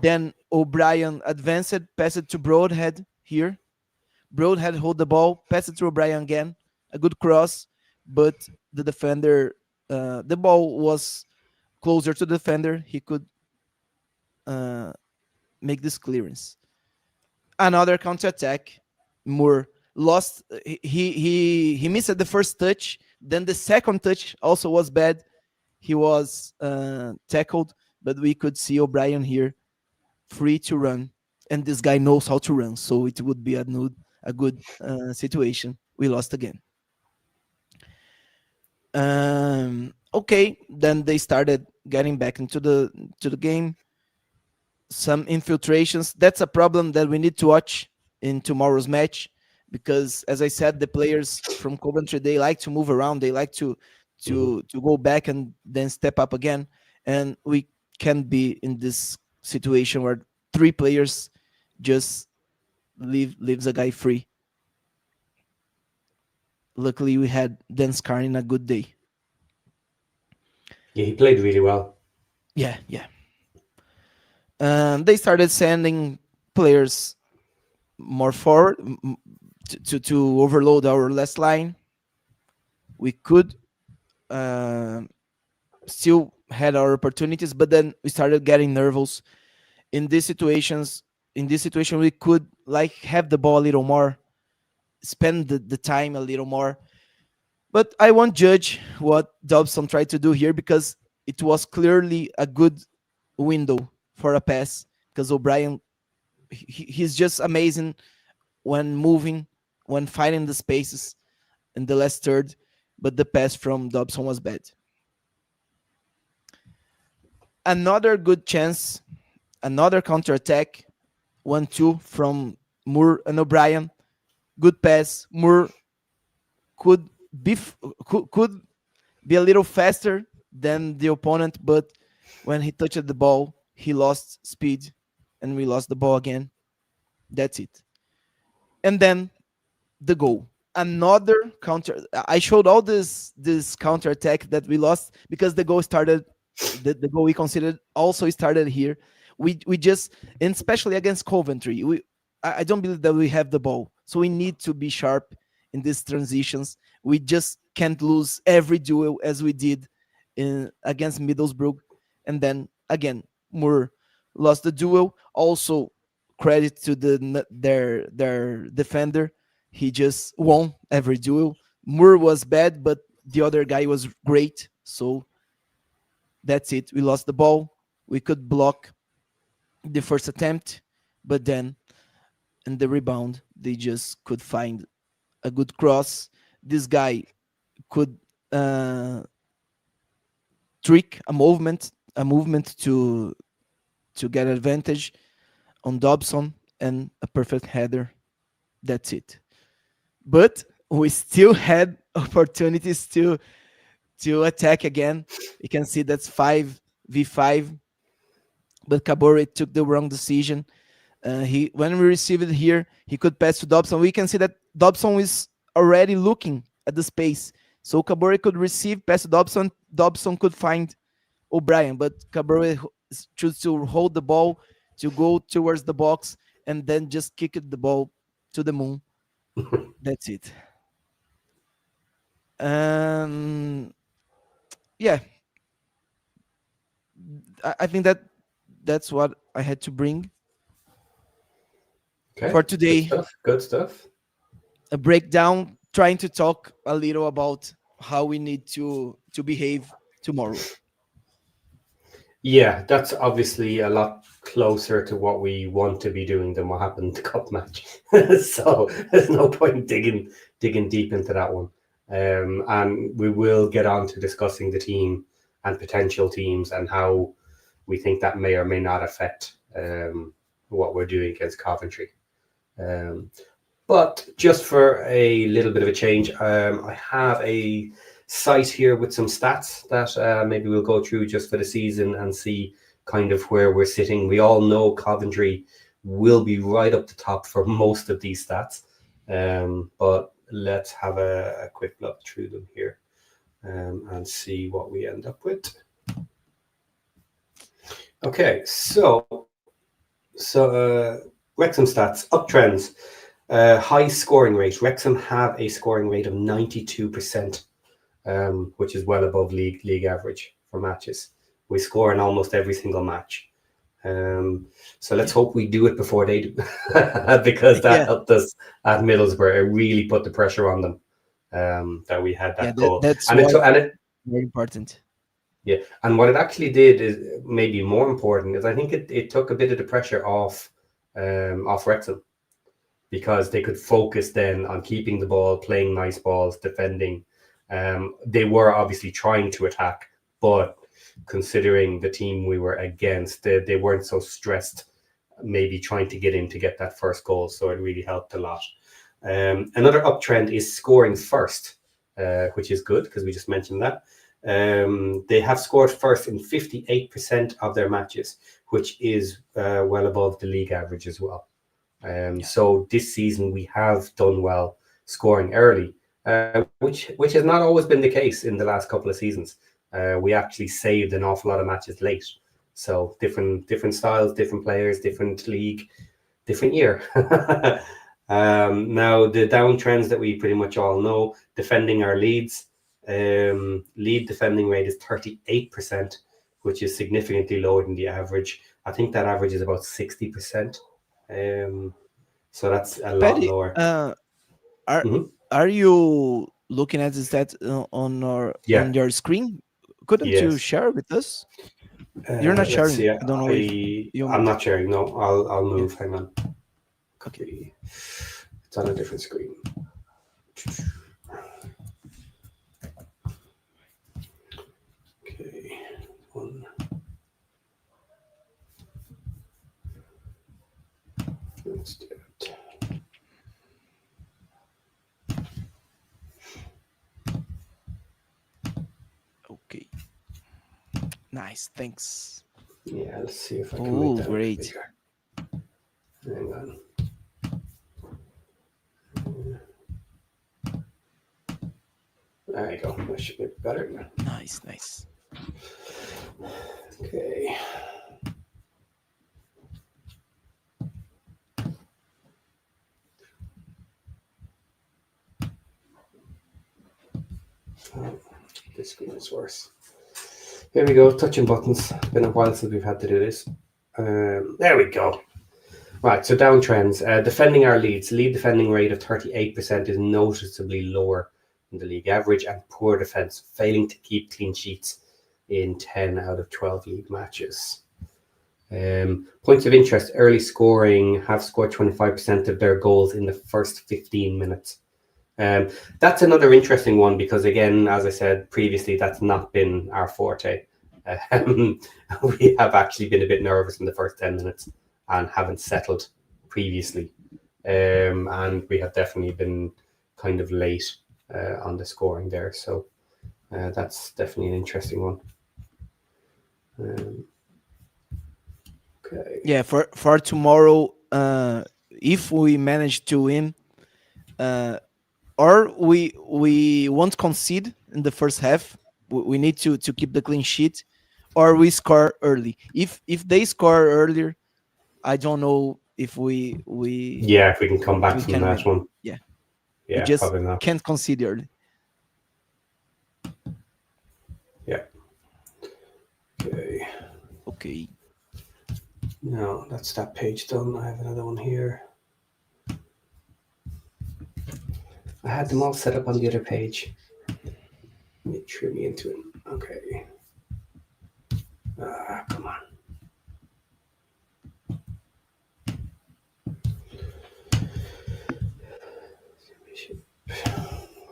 Speaker 2: Then O'Brien advanced, pass it to Broadhead here. Broadhead hold the ball, pass it to O'Brien again, a good cross, but the defender the ball was closer to the defender, he could uh, make this clearance. Another counter attack. Moore lost. He missed the first touch. Then the second touch also was bad. He was tackled, but we could see O'Brien here free to run, and this guy knows how to run, so it would be a good situation. We lost again. Okay, then they started getting back into the game. Some infiltrations. That's a problem that we need to watch in tomorrow's match, because, as I said, the players from Coventry, they like to move around. They like to go back and then step up again, and we can be in this situation where three players just leaves a guy free. Luckily, we had Dan Scarlin a good day.
Speaker 1: Yeah, he played really well.
Speaker 2: Yeah. They started sending players more forward to overload our last line. We could still had our opportunities, but then we started getting nervous. In these situations, we could like have the ball a little more, spend the time a little more. But I won't judge what Dobson tried to do here, because it was clearly a good window for a pass, because O'Brien, he's just amazing when moving, when finding the spaces in the last third, but the pass from Dobson was bad. Another good chance, another counter attack, 1-2 from Moore and O'Brien. Good pass. Moore could be could be a little faster than the opponent, but when he touched the ball, he lost speed, and we lost the ball again. That's it. And then the goal. Another counter. I showed all this counter attack that we lost because the goal started. The goal we considered also started here. We just, and especially against Coventry, I don't believe that we have the ball, so we need to be sharp in these transitions. We just can't lose every duel as we did against Middlesbrough, and then again Moore lost the duel. Also, credit to their defender. He just won every duel. Moore was bad, but the other guy was great. So that's it. We lost the ball. We could block the first attempt, but then in the rebound, they just could find a good cross. This guy could trick a movement to get advantage on Dobson, and a perfect header. That's it. But we still had opportunities to attack again. You can see that's 5v5, but Kabore took the wrong decision. When we received it here, he could pass to Dobson. We can see that Dobson is already looking at the space, so Kabore could receive, pass to Dobson. Dobson could find O'Brien, but Kabore chose to hold the ball, to go towards the box, and then just kick the ball to the moon. That's it. Yeah, I think that's what I had to bring for today.
Speaker 1: Good stuff.
Speaker 2: A breakdown, trying to talk a little about how we need to behave tomorrow.
Speaker 1: Yeah, that's obviously a lot closer to what we want to be doing than what happened in the cup match. So there's no point digging deep into that one. And we will get on to discussing the team and potential teams and how we think that may or may not affect what we're doing against Coventry. But just for a little bit of a change, I have a site here with some stats that maybe we'll go through just for the season and see kind of where we're sitting. We all know Coventry will be right up the top for most of these stats, but let's have a quick look through them here and see what we end up with. Okay, so Wrexham stats, uptrends, high scoring rate. Wrexham have a scoring rate of 92%. which is well above league average for matches. We score in almost every single match. So let's hope we do it before they do, because that
Speaker 2: Yeah,
Speaker 1: helped us at Middlesbrough. It really put the pressure on them, that we had
Speaker 2: yeah,
Speaker 1: that goal,
Speaker 2: that's
Speaker 1: and
Speaker 2: why
Speaker 1: it
Speaker 2: very important.
Speaker 1: yeah, and what it actually did is maybe more important is I think it took a bit of the pressure off Wrexham, because they could focus then on keeping the ball, playing nice balls, defending. They were obviously trying to attack, but considering the team we were against, they weren't so stressed, maybe trying to get in to get that first goal. So it really helped a lot. Another uptrend is scoring first, which is good because we just mentioned that. They have scored first in 58% of their matches, which is well above the league average as well.
Speaker 2: Yeah.
Speaker 1: So this season we have done well scoring early, which has not always been the case in the last couple of seasons. We actually saved an awful lot of matches late. So different styles, different players, different league, different year. Now the downtrends that we pretty much all know: defending our leads. Lead defending rate is 38%, which is significantly lower than the average. I think that average is about 60%. So that's a lot
Speaker 2: Patty,
Speaker 1: lower.
Speaker 2: are
Speaker 1: Mhm.
Speaker 2: are you looking at the stats
Speaker 1: Yeah.
Speaker 2: on your screen? Couldn't you
Speaker 1: Yes.
Speaker 2: share with us? You're not
Speaker 1: Let's
Speaker 2: sharing.
Speaker 1: see.
Speaker 2: I don't know if you.
Speaker 1: I'm not sharing. No, I'll
Speaker 2: Yeah.
Speaker 1: move. Hang on.
Speaker 2: Okay.
Speaker 1: Copy. It's on a different screen. Okay. One. Let's do it.
Speaker 2: Okay. Nice. Thanks.
Speaker 1: Yeah. Let's see if I can make
Speaker 2: Oh,
Speaker 1: that a bit
Speaker 2: great.
Speaker 1: bigger. Hang on. There you go. That should be better now.
Speaker 2: Nice. Nice.
Speaker 1: Okay. Oh, this screen is worse. Here we go. Touching buttons. Been a while since we've had to do this. There we go. Right, so downtrends. Defending our leads. Lead defending rate of 38% is noticeably lower than the league average, and poor defence, failing to keep clean sheets in 10 out of 12 league matches. Points of interest. Early scoring have scored 25% of their goals in the first 15 minutes. That's another interesting one because, again, as I said previously, that's not been our forte. We have actually been a bit nervous in the first 10 minutes and haven't settled previously. And we have definitely been kind of late on the scoring there. So that's definitely an interesting one. Okay.
Speaker 2: Yeah. For tomorrow, if we manage to win, or we won't concede in the first half. We need to keep the clean sheet, or we score early. If they score earlier, I don't know if
Speaker 1: Yeah, if we can come back
Speaker 2: we
Speaker 1: from
Speaker 2: can
Speaker 1: that
Speaker 2: win.
Speaker 1: one.
Speaker 2: Yeah, we
Speaker 1: Yeah,
Speaker 2: just
Speaker 1: probably not.
Speaker 2: can't concede early.
Speaker 1: Yeah. Okay.
Speaker 2: Okay.
Speaker 1: No, that's that page done. I have another one here. I had them all set up on the other page. Let me trim me into it. Okay. Come on.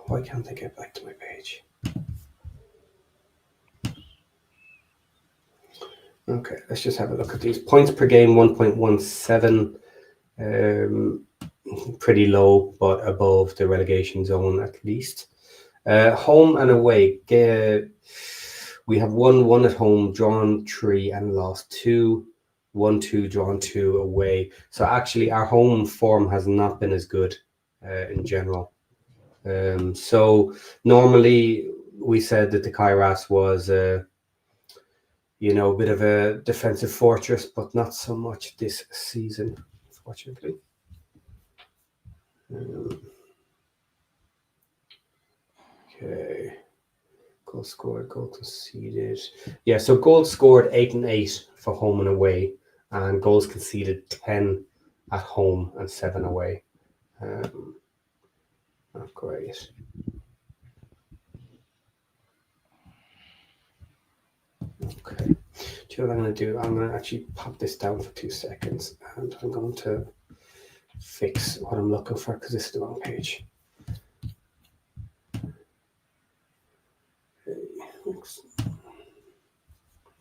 Speaker 1: Why can't I get back to my page? Okay, let's just have a look at these. Points per game, 1.17. Pretty low, but above the relegation zone at least. Home and away. We have won 1 at home, drawn 3, and lost 2. 1-2, drawn 2 away. So actually, our home form has not been as good in general. So normally we said that the Kairos was a bit of a defensive fortress, but not so much this season, unfortunately. Okay. Goal scored, goal conceded. Yeah, so goals scored 8 and 8 for home and away, and goals conceded 10 at home and 7 away. Not great. Okay. Do you know what I'm going to do? I'm going to actually pop this down for 2 seconds, and I'm going to fix what I'm looking for because this is the wrong page.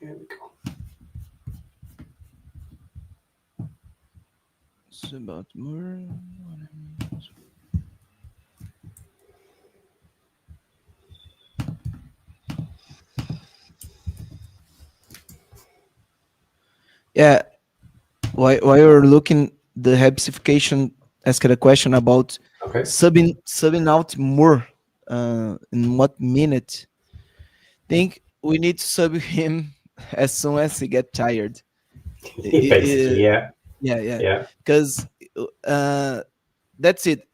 Speaker 1: Here we go.
Speaker 2: It's about more. Yeah, while you're looking, the Habsification asked a question about
Speaker 1: Okay.
Speaker 2: subbing out more. In what minute? Think we need to sub him as soon as he get tired.
Speaker 1: Basically, yeah.
Speaker 2: Yeah. Because that's it.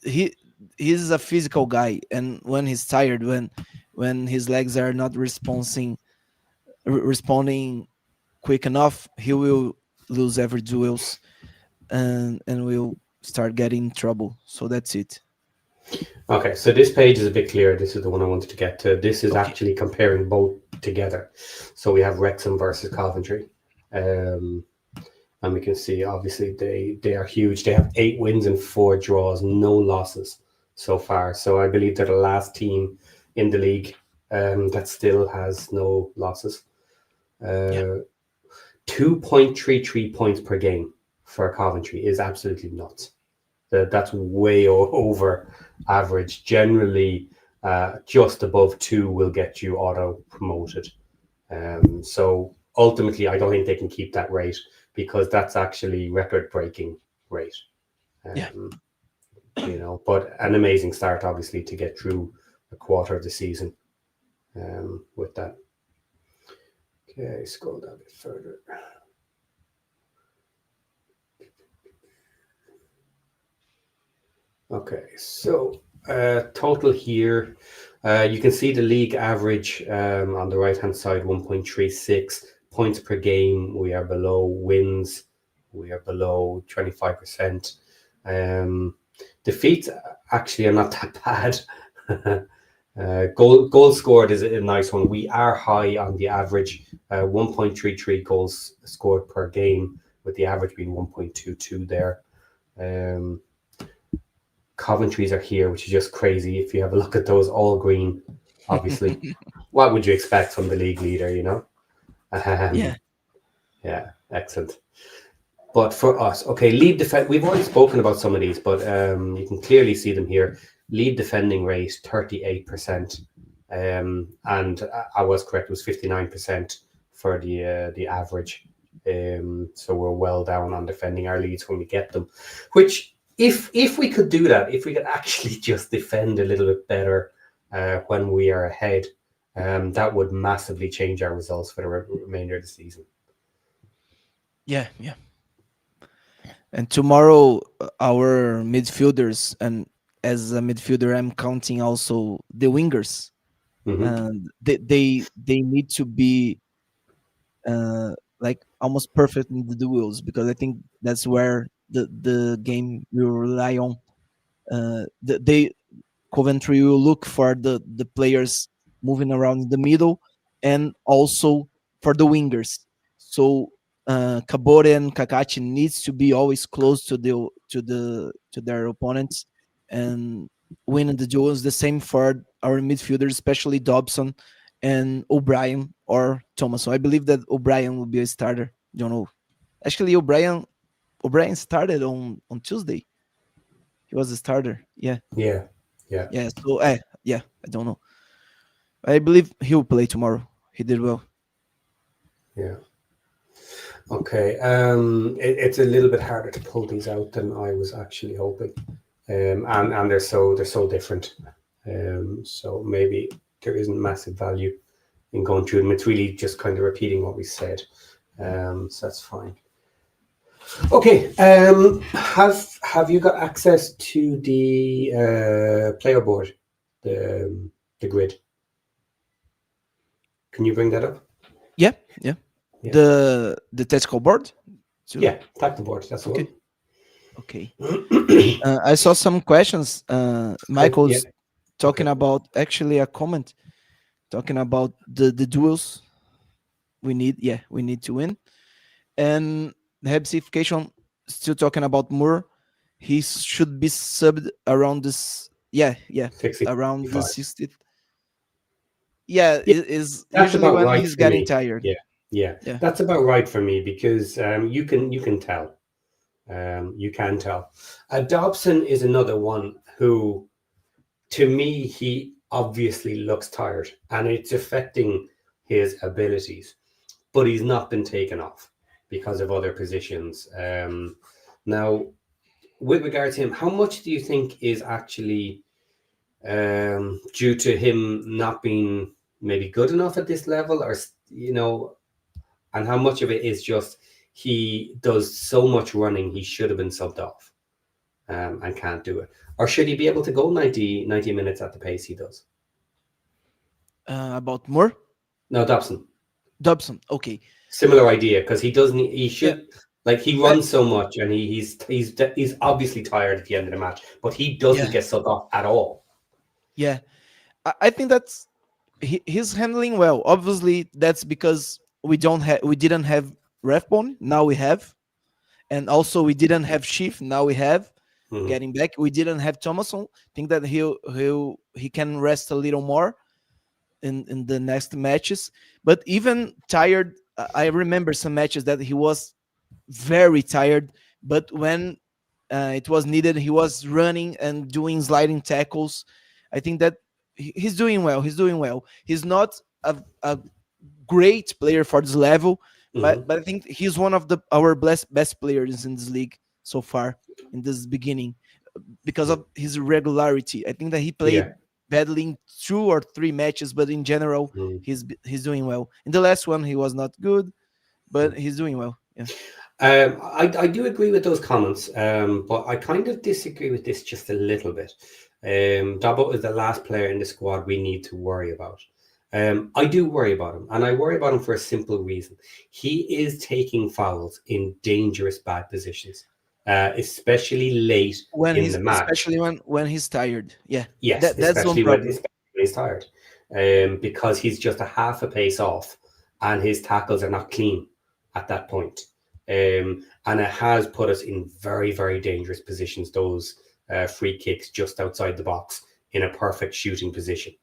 Speaker 2: He's a physical guy, and when he's tired, when his legs are not responding quick enough, he will lose every duels, and will start getting in trouble. So that's it.
Speaker 1: Okay, so this page is a bit clearer. This is the one I wanted to get to. This is
Speaker 2: Okay.
Speaker 1: actually comparing both together. So we have Wrexham versus Coventry. And we can see, obviously, they are huge. They have 8 wins and 4 draws, no losses so far. So I believe they're the last team in the league that still has no losses. 2.33 points per game for Coventry is absolutely nuts. That's way over average. Generally, just above 2 will get you auto promoted. So ultimately, I don't think they can keep that rate because that's actually record breaking rate. But an amazing start, obviously, to get through a quarter of the season with that. Okay, scroll down a bit further. Okay, so total here, you can see the league average on the right-hand side, 1.36 points per game. We are below wins. We are below 25%. Defeats actually are not that bad. Goal scored is a nice one. We are high on the average, 1.33 goals scored per game, with the average being 1.22 there. Coventry's are here, which is just crazy. If you have a look at those, all green, obviously. What would you expect from the league leader, you know? Yeah, excellent. But for us, okay, lead defense. We've already spoken about some of these, but you can clearly see them here. Lead defending rate 38%, and I was correct. It was 59% for the average. So we're well down on defending our leads when we get them, which. If we could do that, if we could actually just defend a little bit better when we are ahead, that would massively change our results for the remainder of the season.
Speaker 2: Yeah. And tomorrow, our midfielders, and as a midfielder, I'm counting also the wingers. And they need to be like almost perfect in the duels, because I think that's where the game will rely on. Coventry will look for the players moving around in the middle, and also for the wingers. So Kabore and Kakachi needs to be always close to their opponents and winning the duels. The same for our midfielders, especially Dobson and O'Brien or Thomas. So I believe that O'Brien will be a starter. Don't know. Actually, O'Brien started on Tuesday. He was a starter. Yeah. So I don't know. I believe he will play tomorrow. He did well.
Speaker 1: Yeah. Okay. It's a little bit harder to pull these out than I was actually hoping. And they're so different. So maybe there isn't massive value in going through them. It's really just kind of repeating what we said. So that's fine. Okay. Have you got access to the player board, the grid? Can you bring that up?
Speaker 2: Yeah.
Speaker 1: Yeah.
Speaker 2: The tactical board.
Speaker 1: Yeah, tactical board. That's the
Speaker 2: Okay.
Speaker 1: one.
Speaker 2: Okay. I saw some questions. Michael's
Speaker 1: Yeah.
Speaker 2: talking
Speaker 1: Okay.
Speaker 2: about actually a comment talking about the duels we need to win, and the Hebsification still talking about Moore. He should be subbed around this. Yeah, around the
Speaker 1: 65.
Speaker 2: 60th. Yeah,
Speaker 1: Yeah,
Speaker 2: it is
Speaker 1: that's
Speaker 2: usually
Speaker 1: about
Speaker 2: when
Speaker 1: right
Speaker 2: he's
Speaker 1: for
Speaker 2: getting
Speaker 1: me.
Speaker 2: tired.
Speaker 1: Yeah. Yeah.
Speaker 2: Yeah,
Speaker 1: That's about right for me because you can tell. You can tell. Dobson is another one who, to me, he obviously looks tired and it's affecting his abilities, but he's not been taken off because of other positions. Now, with regard to him, how much do you think is actually due to him not being maybe good enough at this level, or and how much of it is just he does so much running he should have been subbed off and can't do it, or should he be able to go 90 minutes at the pace he does?
Speaker 2: about Moore.
Speaker 1: No, Dobson.
Speaker 2: Dobson. Okay.
Speaker 1: Similar idea because he doesn't. He
Speaker 2: Yeah.
Speaker 1: should. Like he runs so much, and he's obviously tired at the end of the match, but he doesn't
Speaker 2: Yeah.
Speaker 1: get subbed off at all.
Speaker 2: Yeah. I think that's he's handling well. Obviously, that's because we didn't have Refbone. Now we have, and also we didn't have Chief. Now we have.
Speaker 1: Mhm.
Speaker 2: Getting back, we didn't have Thomason. Think that he can rest a little more in the next matches. But even tired, I remember some matches that he was very tired. But when it was needed, he was running and doing sliding tackles. I think that he's doing well. He's doing well. He's not a great player for this level, but
Speaker 1: Mhm.
Speaker 2: I think he's one of our best players in this league so far in this beginning because of his regularity. I think that he
Speaker 1: Yeah.
Speaker 2: played badly in 2 or 3 matches, but in general,
Speaker 1: Mhm.
Speaker 2: he's doing well. In the last one, he was not good, but he's doing well. Yeah.
Speaker 1: I do agree with those comments, but I kind of disagree with this just a little bit. Dabo is the last player in the squad we need to worry about. I do worry about him, and I worry about him for a simple reason. He is taking fouls in dangerous bad positions, especially late
Speaker 2: When
Speaker 1: in
Speaker 2: he's
Speaker 1: the match.
Speaker 2: especially when he's tired. Yeah,
Speaker 1: Yes,
Speaker 2: that's one problem.
Speaker 1: especially when he's tired, because he's just a half a pace off, and his tackles are not clean at that point. And it has put us in very, very dangerous positions. Those free kicks just outside the box in a perfect shooting position.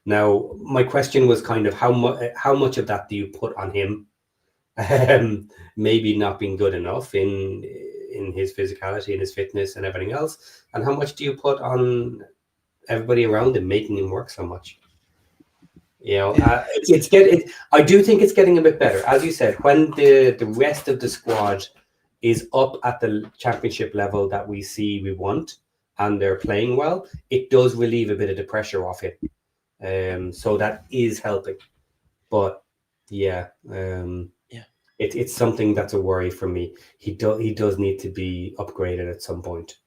Speaker 1: Now, my question was kind of how much of that do you put on him? Maybe not being good enough in his physicality and his fitness and everything else, and how much do you put on everybody around him making him work so much? It's getting. I do think it's getting a bit better, as you said. When the rest of the squad is up at the championship level that we want, and they're playing well, it does relieve a bit of the pressure off him. So that is helping. But yeah,
Speaker 2: Yeah.
Speaker 1: it's something that's a worry for me. He does need to be upgraded at some point.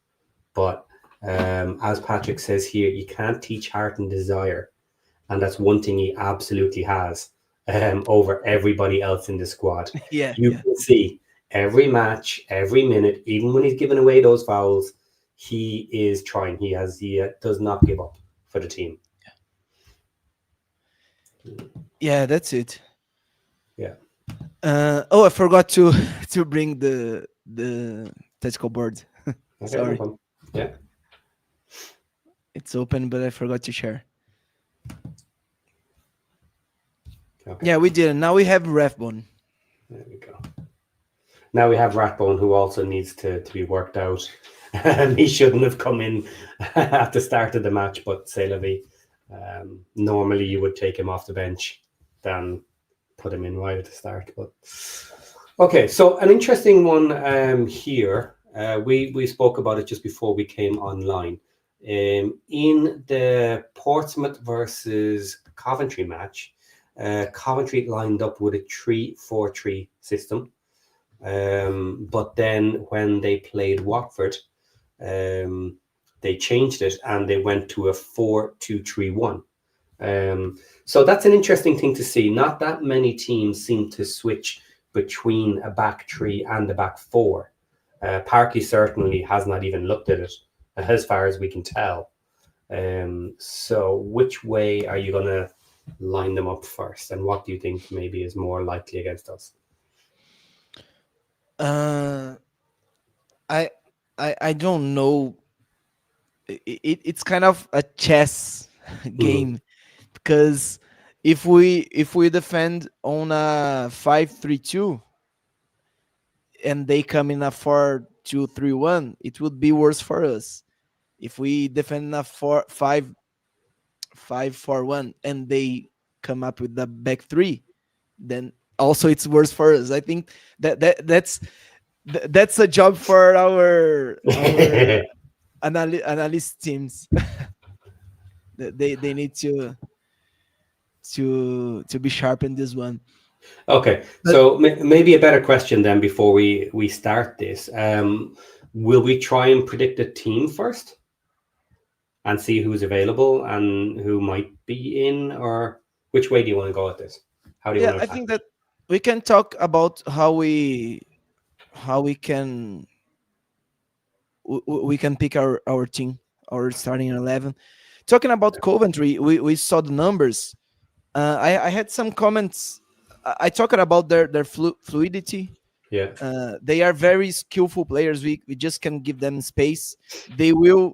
Speaker 1: But as Patrick says here, you can't teach heart and desire, and that's one thing he absolutely has over everybody else in the squad.
Speaker 2: Yeah,
Speaker 1: You
Speaker 2: yeah,
Speaker 1: can see every match, every minute, even when he's giving away those fouls, he is trying. He does not give up for the team.
Speaker 2: yeah. That's it.
Speaker 1: Yeah.
Speaker 2: Oh, I forgot to to bring the tactical board.
Speaker 1: Okay, no
Speaker 2: Sorry,
Speaker 1: problem. Yeah.
Speaker 2: it's open, but I forgot to share.
Speaker 1: Okay.
Speaker 2: Yeah, we did. Now we have Refbone.
Speaker 1: There we go. Now we have Ratbone, who also needs to be worked out. He shouldn't have come in at the start of the match, but c'est la vie. Normally, you would take him off the bench, then put him in right at the start. But okay, so an interesting one here. We spoke about it just before we came online. In the Portsmouth versus Coventry match, Coventry lined up with a 3-4-3 system. But then when they played Watford, they changed it and they went to a 4-2-3-1. So that's an interesting thing to see. Not that many teams seem to switch between a back three and a back four. Parky certainly has not even looked at it, as far as we can tell. So which way are you going to line them up first, and what do you think maybe is more likely against us?
Speaker 2: Uh, I I don't know. It's kind of a chess
Speaker 1: Mm,
Speaker 2: game because if we defend on a 5-3-2 and they come in a 4-2-3-1, it would be worse for us. If we defend a 4-5-5-4-1 and they come up with the back three, then also it's worse for us. I think that's a job for our
Speaker 1: mm.
Speaker 2: analyst teams. They need to be sharp in this one.
Speaker 1: Okay,
Speaker 2: But
Speaker 1: so maybe a better question then before we start this. Will we try and predict a team first and see who's available and who might be in, or which way do you want to go with this? How do you
Speaker 2: yeah,
Speaker 1: want to
Speaker 2: I
Speaker 1: attack
Speaker 2: think
Speaker 1: it?
Speaker 2: that we can talk about how we can we can pick our team, our starting 11. Talking about Coventry, we saw the numbers. I had some comments. I talked about their fluidity.
Speaker 1: Yeah,
Speaker 2: They are very skillful players. We just can give them space. They will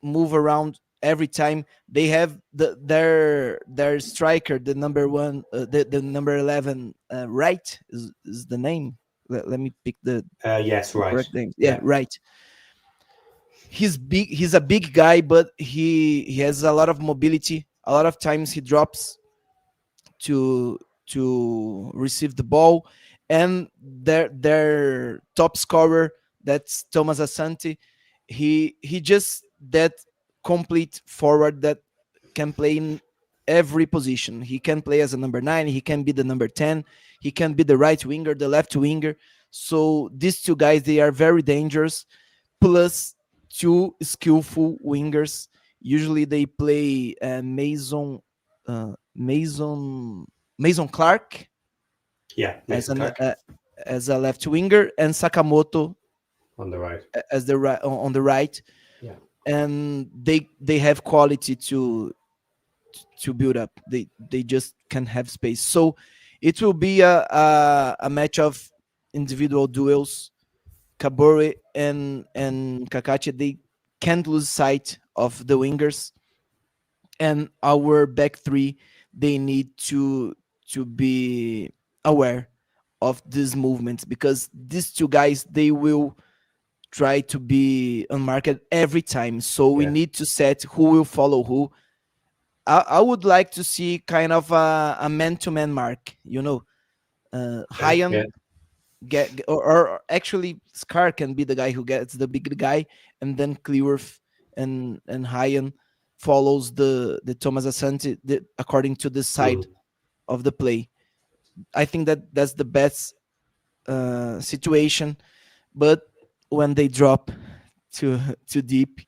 Speaker 2: move around every time. They have their striker, the number one, the number 11, right is the name. Let me pick
Speaker 1: yes,
Speaker 2: the
Speaker 1: right.
Speaker 2: correct name. Yeah,
Speaker 1: Yeah,
Speaker 2: right. He's big. He's a big guy, but he has a lot of mobility. A lot of times he drops to receive the ball, and their top scorer, that's Thomas Asante. He just that complete forward that can play in every position. He can play as a number 9, he can be the number 10, he can be the right winger, the left winger. So these two guys, they are very dangerous, plus two skillful wingers. Usually they play Mason Clark
Speaker 1: yeah,
Speaker 2: as
Speaker 1: Mason Clark
Speaker 2: as a left winger, and Sakamoto
Speaker 1: on the right.
Speaker 2: as the right on the right.
Speaker 1: Yeah,
Speaker 2: And they have quality to build up. They just can have space. So it will be a match of individual duels. Kabore and Kakachi, they can't lose sight of the wingers, and our back three, they need to be aware of these movements, because these two guys, they will try to be unmarked every time. So we
Speaker 1: yeah,
Speaker 2: need to set who will follow who. I would like to see kind of a man-to-man mark,
Speaker 1: okay, yeah,
Speaker 2: Hyan or actually Scar can be the guy who gets the big guy, and then Cleworth and Hyan follows the Thomas Asante, according to the side
Speaker 1: mm,
Speaker 2: of the play. I think that that's the best situation. But when they drop too too deep,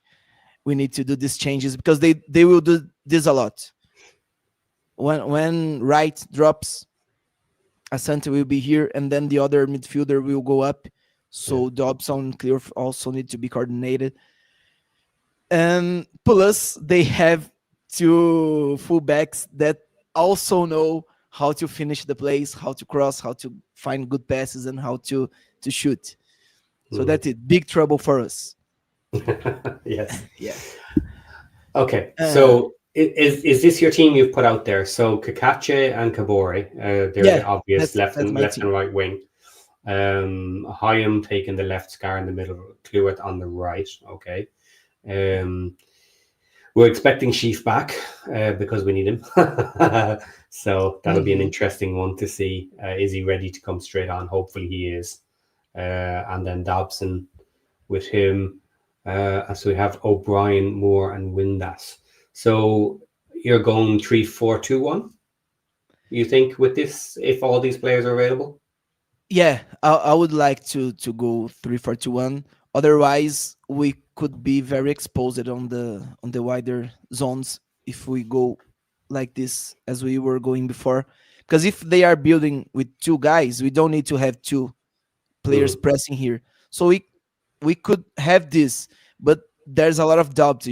Speaker 2: we need to do these changes, because they will do this a lot. When Wright drops, Asante will be here, and then the other midfielder will go up.
Speaker 1: yeah,
Speaker 2: So Dobson and Clear also need to be coordinated. And plus, they have two fullbacks that also know how to finish the plays, how to cross, how to find good passes, and how to shoot. So
Speaker 1: mm.
Speaker 2: that's it. Big trouble for us.
Speaker 1: Yes.
Speaker 2: Yeah.
Speaker 1: Okay,
Speaker 2: Uh,
Speaker 1: so is this your team you've put out there? So Kakache and Kabore, they're the
Speaker 2: yeah.
Speaker 1: obvious
Speaker 2: That's my
Speaker 1: left
Speaker 2: team.
Speaker 1: and right wing. Hayam taking the left, Scar in the middle, Cleworth on the right. Okay. Um, we're expecting Sheaf back because we need him. So that'll be an
Speaker 2: Hmm.
Speaker 1: interesting one to see. Is he ready to come straight on? Hopefully he is. And then Dobson with him. So we have O'Brien, Moore, and Windass. So you're going 3-4-2-1. You think with this, if all these players are available?
Speaker 2: Yeah, I would like to go 3-4-2-1. Otherwise, we could be very exposed on the wider zones if we go like this as we were going before. Because if they are building with two guys, we don't need to have two players
Speaker 1: Mm,
Speaker 2: pressing here. So we could have this, but there's a lot of doubt.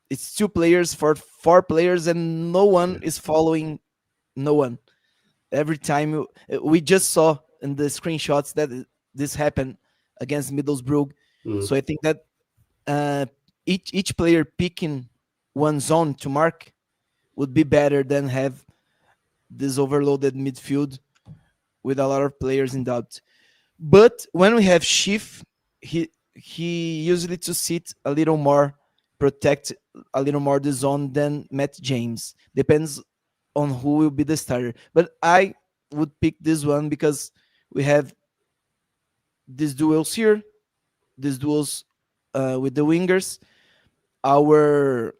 Speaker 2: It's two players for four players, and no one is following. No one. Every time we just saw in the screenshots that this happened against Middlesbrough.
Speaker 1: mm,
Speaker 2: So I think that uh, each player picking one zone to mark would be better than have this overloaded midfield with a lot of players in doubt. But when we have Schiff, he usually to sit a little more, protect a little more the zone than Matt James. Depends on who will be the starter. But I would pick this one because we have these duels here, these duels with the wingers. Our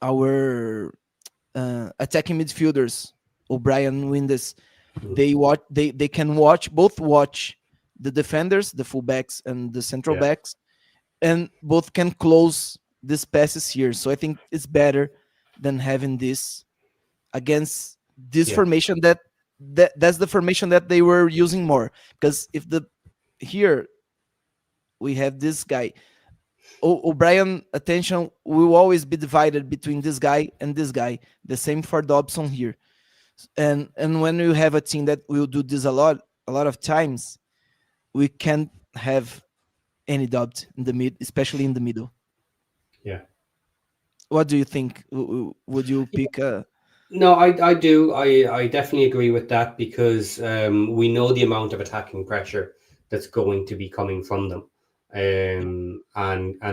Speaker 2: our attacking midfielders, O'Brien, Windes,
Speaker 1: mm.
Speaker 2: they can watch the defenders, the fullbacks and the central
Speaker 1: Yeah,
Speaker 2: backs, and both can close these passes here. So I think it's better than having this against this
Speaker 1: yeah,
Speaker 2: formation that's the formation that they were using more. Because if the here we have this guy, O'Brien attention will always be divided between this guy and this guy. The same for Dobson here. And when you have a team that will do this a lot of times, we can't have any doubt in the mid, especially in the middle.
Speaker 1: yeah.
Speaker 2: What do you think? Would you pick a
Speaker 1: No, I do. I definitely agree with that because we know the amount of attacking pressure that's going to be coming from them. And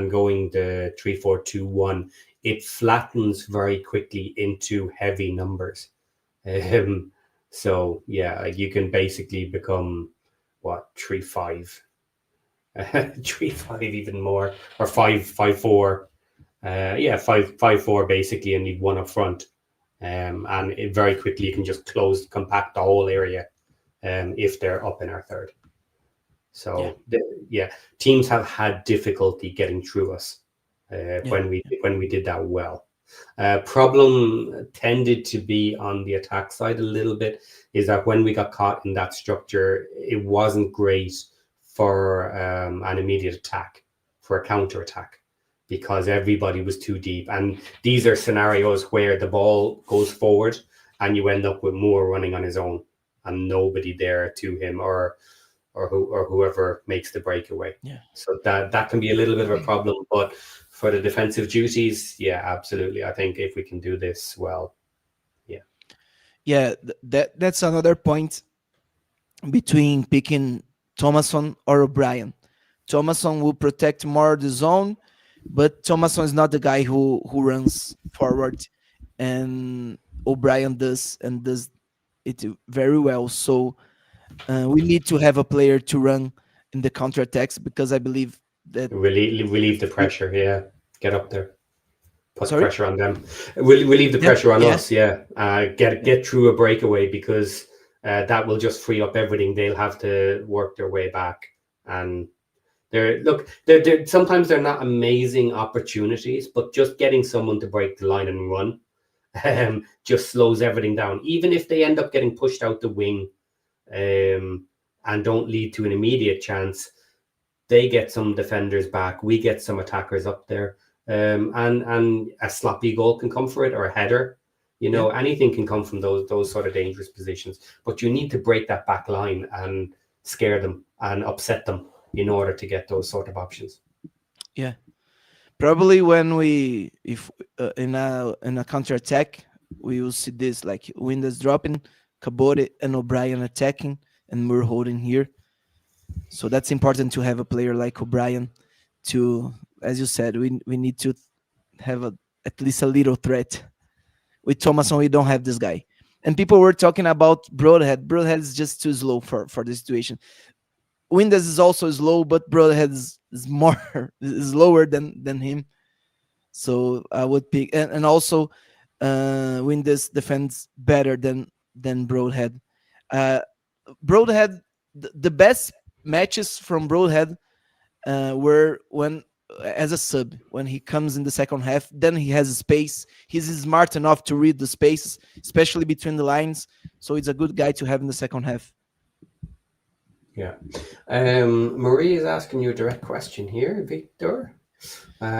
Speaker 1: going the 3-4-2-1, it flattens very quickly into heavy numbers. Um, so yeah, like you can basically become what 3-5, 3-5 even more, or 5-5-4. Yeah, 5-5-4 basically, and need one up front. And it very quickly you can just compact the whole area if they're up in our third.
Speaker 2: yeah,
Speaker 1: So yeah, teams have had difficulty getting through us
Speaker 2: yeah,
Speaker 1: when we did that well. Problem tended to be on the attack side a little bit is that when we got caught in that structure, it wasn't great for an immediate attack, for a counter attack, because everybody was too deep. And these are scenarios where the ball goes forward and you end up with Moore running on his own and nobody there to him, or whoever makes the breakaway.
Speaker 2: yeah.
Speaker 1: So that can be a little bit of a problem. But for the defensive duties, yeah, absolutely. I think if we can do this well, yeah,
Speaker 2: Yeah, that's another point between picking Thomason or O'Brien. Thomason will protect more the zone, but Thomason is not the guy who runs forward, and O'Brien does and does it very well. So we need to have a player to run in the counter attacks because I believe that
Speaker 1: relieve the
Speaker 2: we,
Speaker 1: pressure. Yeah, get up there, put
Speaker 2: sorry.
Speaker 1: pressure on them. We'll relieve the
Speaker 2: Yep.
Speaker 1: pressure on
Speaker 2: Yeah.
Speaker 1: us. Yeah, get through a breakaway because that will just free up everything. They'll have to work their way back and. Sometimes they're not amazing opportunities, but just getting someone to break the line and run just slows everything down. Even if they end up getting pushed out the wing and don't lead to an immediate chance, they get some defenders back. We get some attackers up there, and a sloppy goal can come for it, or a header.
Speaker 2: Yeah.
Speaker 1: Anything can come from those sort of dangerous positions. But you need to break that back line and scare them and upset them in order to get those sort of options.
Speaker 2: Yeah. Probably when we if in a counter attack, we will see this like Windows dropping, Cabote and O'Brien attacking, and we're holding here. So that's important to have a player like O'Brien to, as you said, we need to have at least a little threat. With Thomason, we don't have this guy. And people were talking about Broadhead. Broadhead is just too slow for the situation. Windows is also slow, but Broadhead is more is lower than him. So I would pick, and also Windows defends better than Broadhead. Uh, Broadhead, the best matches from Broadhead were when as a sub. When he comes in the second half, then he has space. He's smart enough to read the spaces, especially between the lines. So it's a good guy to have in the second half.
Speaker 1: Yeah. Marie is asking you a direct question here, Victor.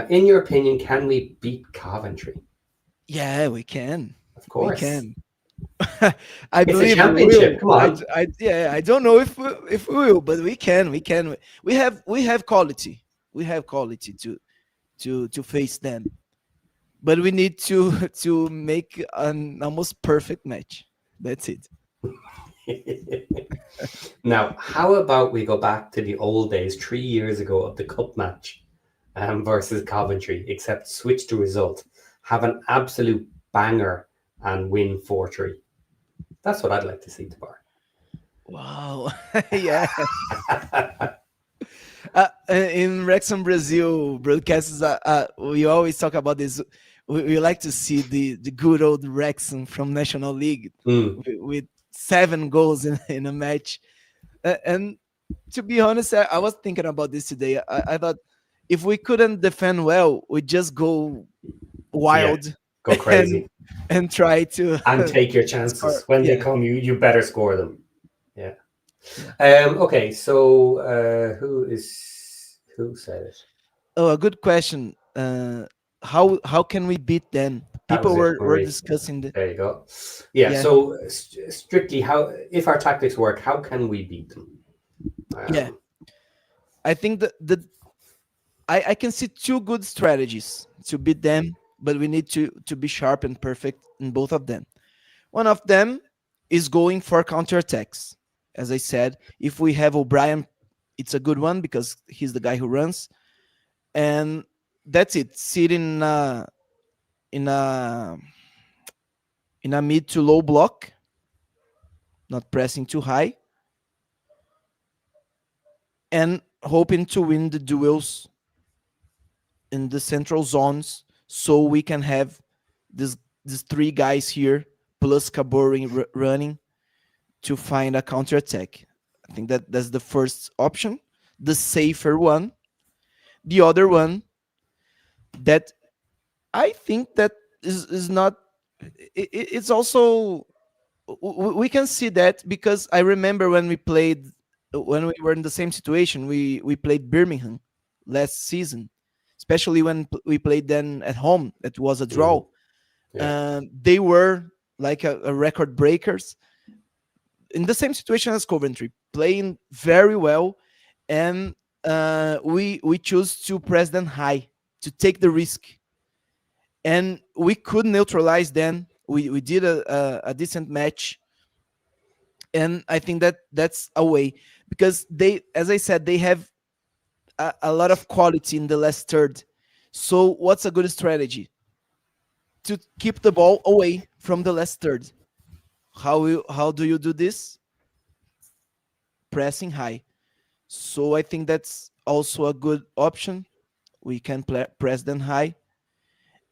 Speaker 1: In your opinion, can we beat Coventry?
Speaker 2: Yeah, we can.
Speaker 1: Of
Speaker 2: We
Speaker 1: course.
Speaker 2: can. I
Speaker 1: It's a
Speaker 2: believe we
Speaker 1: championship.
Speaker 2: will.
Speaker 1: Come on.
Speaker 2: Yeah, I don't know if we will, but we can. We can. We have quality. We have quality to face them, but we need to make an almost perfect match. That's it.
Speaker 1: Now, how about we go back to the old days, 3 years ago, of the cup match versus Coventry, except switch the result, have an absolute banger and win 4-3. That's what I'd like to see, Tabar.
Speaker 2: Wow. Yeah. In Wrexham Brazil broadcasts, we always talk about this. We like to see the good old Wrexham from National League with 7 goals in a match. And to be honest, I was thinking about this today. I thought if we couldn't defend well, we just go
Speaker 1: Yeah,
Speaker 2: wild
Speaker 1: go
Speaker 2: and
Speaker 1: crazy.
Speaker 2: and try to
Speaker 1: And take your
Speaker 2: score.
Speaker 1: chances. When they
Speaker 2: Yeah,
Speaker 1: come, you better score them. Yeah.
Speaker 2: yeah.
Speaker 1: Okay, so who said it?
Speaker 2: Oh, a good question. How can we beat them?
Speaker 1: That
Speaker 2: People
Speaker 1: was it,
Speaker 2: were
Speaker 1: Marie.
Speaker 2: discussing the
Speaker 1: There you go. Yeah.
Speaker 2: yeah,
Speaker 1: So strictly, how if our tactics work, how can we beat them?
Speaker 2: yeah. I think I can see 2 good strategies to beat them, but we need to be sharp and perfect in both of them. One of them is going for counterattacks. As I said, if we have O'Brien, it's a good one because he's the guy who runs, and that's it. Sit in a in a mid to low block, not pressing too high, and hoping to win the duels in the central zones so we can have this these 3 guys here plus Kabori running to find a counter attack. I think that's the first option, the safer one. The other one that I think that is not it's also we can see that because I remember when we were in the same situation, we played Birmingham last season, especially when we played then at home. That was a draw.
Speaker 1: Yeah.
Speaker 2: They were like a record breakers in the same situation as Coventry, playing very well, and we choose to press them high to take the risk, and we could neutralize them. We did a decent match, and I think that's a way because they, as I said, they have a lot of quality in the last third. So what's a good strategy? To keep the ball away from the last third. How do you do this? Pressing high. So I think that's also a good option. We can press them high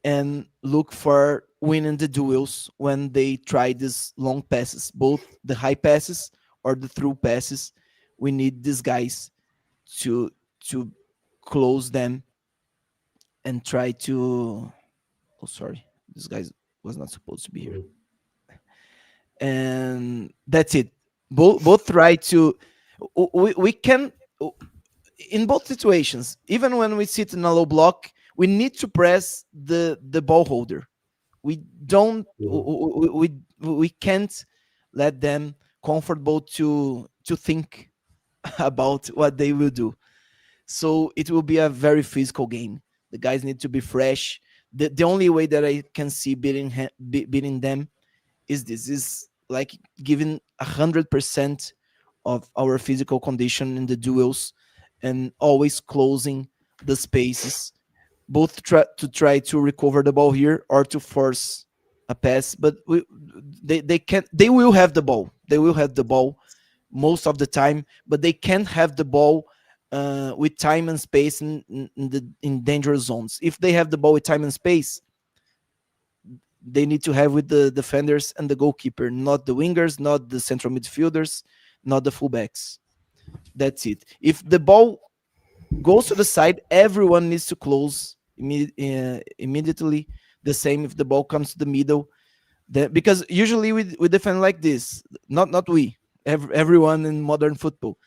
Speaker 2: and look for winning the duels when they try these long passes, both the high passes or the through passes. We need these guys to to close them and try to. Oh, sorry, this guy was not supposed to be here. And that's it. Both try to. We can in both situations, even when we sit in a low block, we need to press the ball holder. We don't we can't let them comfortable to think about what they will do. So it will be a very physical game. The guys need to be fresh. The only way that I can see beating them is this is like giving 100% of our physical condition in the duels and always closing the spaces, both try to recover the ball here or to force a pass. But they will have the ball. They will have the ball most of the time, but they can't have the ball with time and space in dangerous zones. If they have the ball with time and space, they need to have with the defenders and the goalkeeper, not the wingers, not the central midfielders, not the fullbacks. That's it. If the ball goes to the side, everyone needs to close immediately. The same if the ball comes to the middle. Because usually we defend like this. Not we. Everyone in modern football.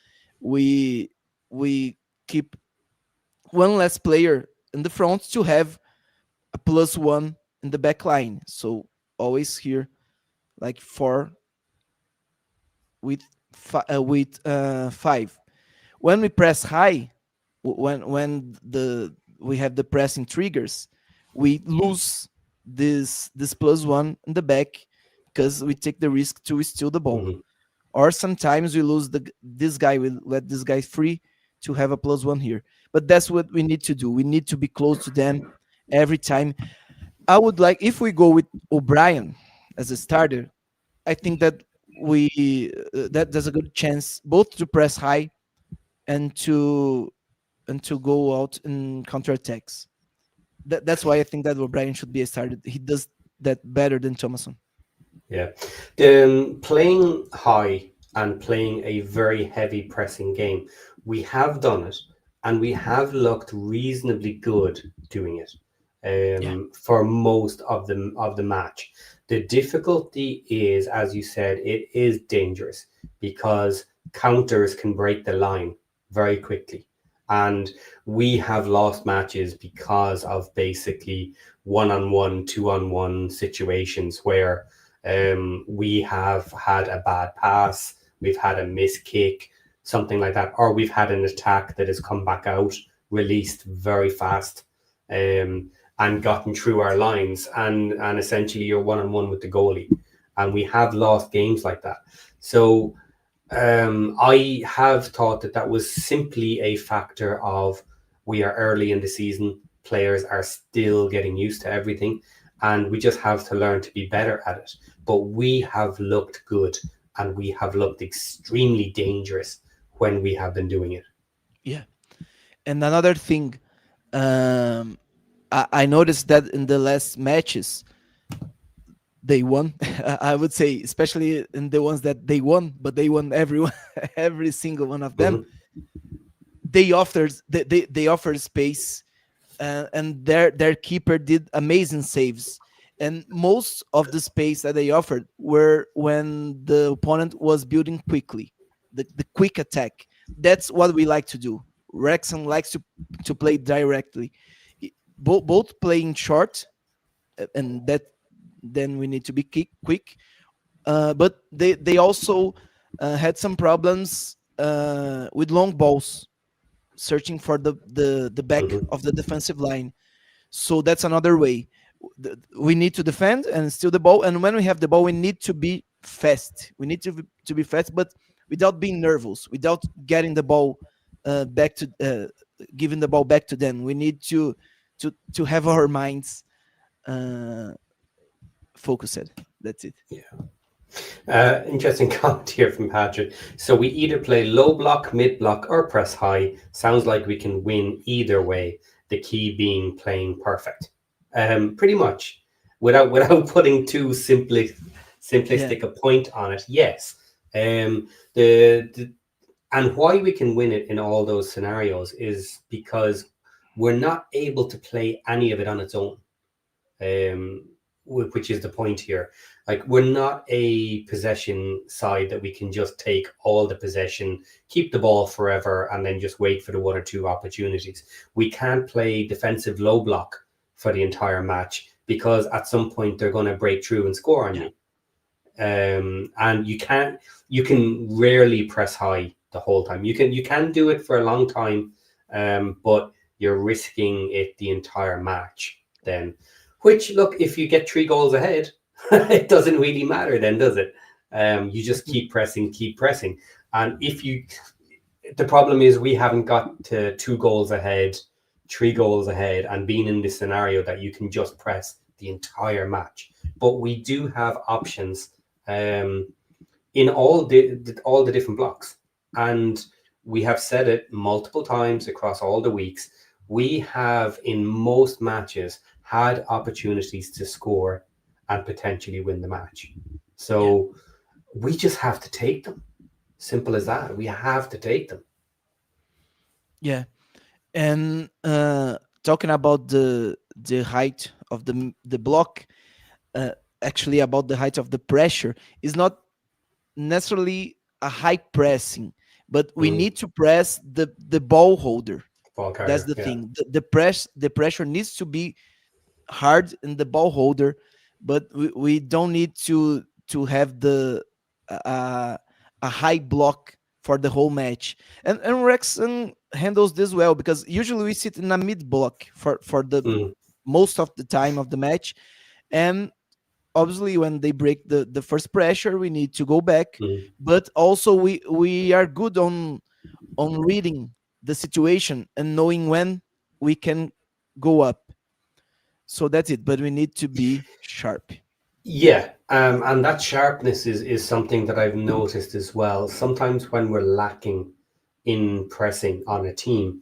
Speaker 2: We we keep one less player in the front to have a +1 in the back line. So always here like 4 with five. When we press high, when the we have the pressing triggers, we lose this +1 in the back because we take the risk to steal the ball.
Speaker 1: Mhm.
Speaker 2: Or sometimes we lose this guy, we let this guy free to have a +1 here. But that's what we need to do. We need to be close to them every time. I would like, if we go with O'Brien as a starter, I think that that there's a good chance both to press high and to go out in counterattacks. That's why I think that O'Brien should be a starter. He does that better than Thomason.
Speaker 1: Yeah. Playing high and playing a very heavy pressing game, we have done it and we have looked reasonably good doing it
Speaker 2: Yeah,
Speaker 1: for most of the match. The difficulty is, as you said, it is dangerous because counters can break the line very quickly. And we have lost matches because of basically one-on-one, two-on-one situations where we have had a bad pass, we've had a missed kick, something like that, or we've had an attack that has come back out, released very fast, and gotten through our lines, and essentially you're one on one with the goalie, and we have lost games like that. So I have thought that that was simply a factor of we are early in the season, players are still getting used to everything, and we just have to learn to be better at it. But we have looked good and we have looked extremely dangerous when we have been doing it.
Speaker 2: yeah. And another thing, I noticed that in the last matches they won. I would say, especially in the ones that they won, but they won everyone, every single one of them.
Speaker 1: Mhm.
Speaker 2: They offered space, and their keeper did amazing saves. And most of the space that they offered were when the opponent was building quickly, the quick attack. That's what we like to do. Wrexham likes to play directly, both playing short, and that then we need to be quick. But they also had some problems with long balls, searching for the back
Speaker 1: Mhm.
Speaker 2: of the defensive line. So that's another way. We need to defend and steal the ball, and when we have the ball, we need to be fast. We need to be fast, but without being nervous, without getting the ball back to giving the ball back to them. We need to have our minds uh, focused. That's it.
Speaker 1: Interesting comment here from Patrick. So we either play low block, mid block, or press high. Sounds like we can win either way. The key being playing perfect. Pretty much, without putting too
Speaker 2: Yeah,
Speaker 1: simplistic a point on it. Yes. The and why we can win it in all those scenarios is because we're not able to play any of it on its own, um, which is the point here. Like, we're not a possession side that we can just take all the possession, keep the ball forever, and then just wait for the one or two opportunities. We can't play defensive low block for the entire match because at some point they're going to break through and score on
Speaker 2: yeah,
Speaker 1: you. And you can rarely press high the whole time. You can do it for a long time, but you're risking it the entire match then. Which, look, if you get 3 goals ahead, it doesn't really matter then, does it? You just keep pressing. And the problem is we haven't got to 2 goals ahead, 3 goals ahead, and being in this scenario that you can just press the entire match. But we do have options um, in all the different blocks, and we have said it multiple times across all the weeks. We have in most matches had opportunities to score and potentially win the match.
Speaker 2: yeah,
Speaker 1: So we just have to take them. Simple as that. We have to take them.
Speaker 2: yeah. And talking about the height of the block, uh, actually about the height of the pressure, is not necessarily a high pressing, but we
Speaker 1: Mm.
Speaker 2: need to press the ball holder.
Speaker 1: Ball
Speaker 2: That's
Speaker 1: carrier,
Speaker 2: the
Speaker 1: yeah.
Speaker 2: thing. The pressure needs to be hard in the ball holder, but we don't need to have the uh, a high block for the whole match. And Wrexham handles this well because usually we sit in a mid block for the
Speaker 1: Mm.
Speaker 2: most of the time of the match, and obviously when they break the first pressure we need to go back,
Speaker 1: Mm.
Speaker 2: but also we are good on reading the situation and knowing when we can go up. So that's it, but we need to be sharp.
Speaker 1: Yeah, and that sharpness is something that I've noticed as well. Sometimes when we're lacking in pressing on a team,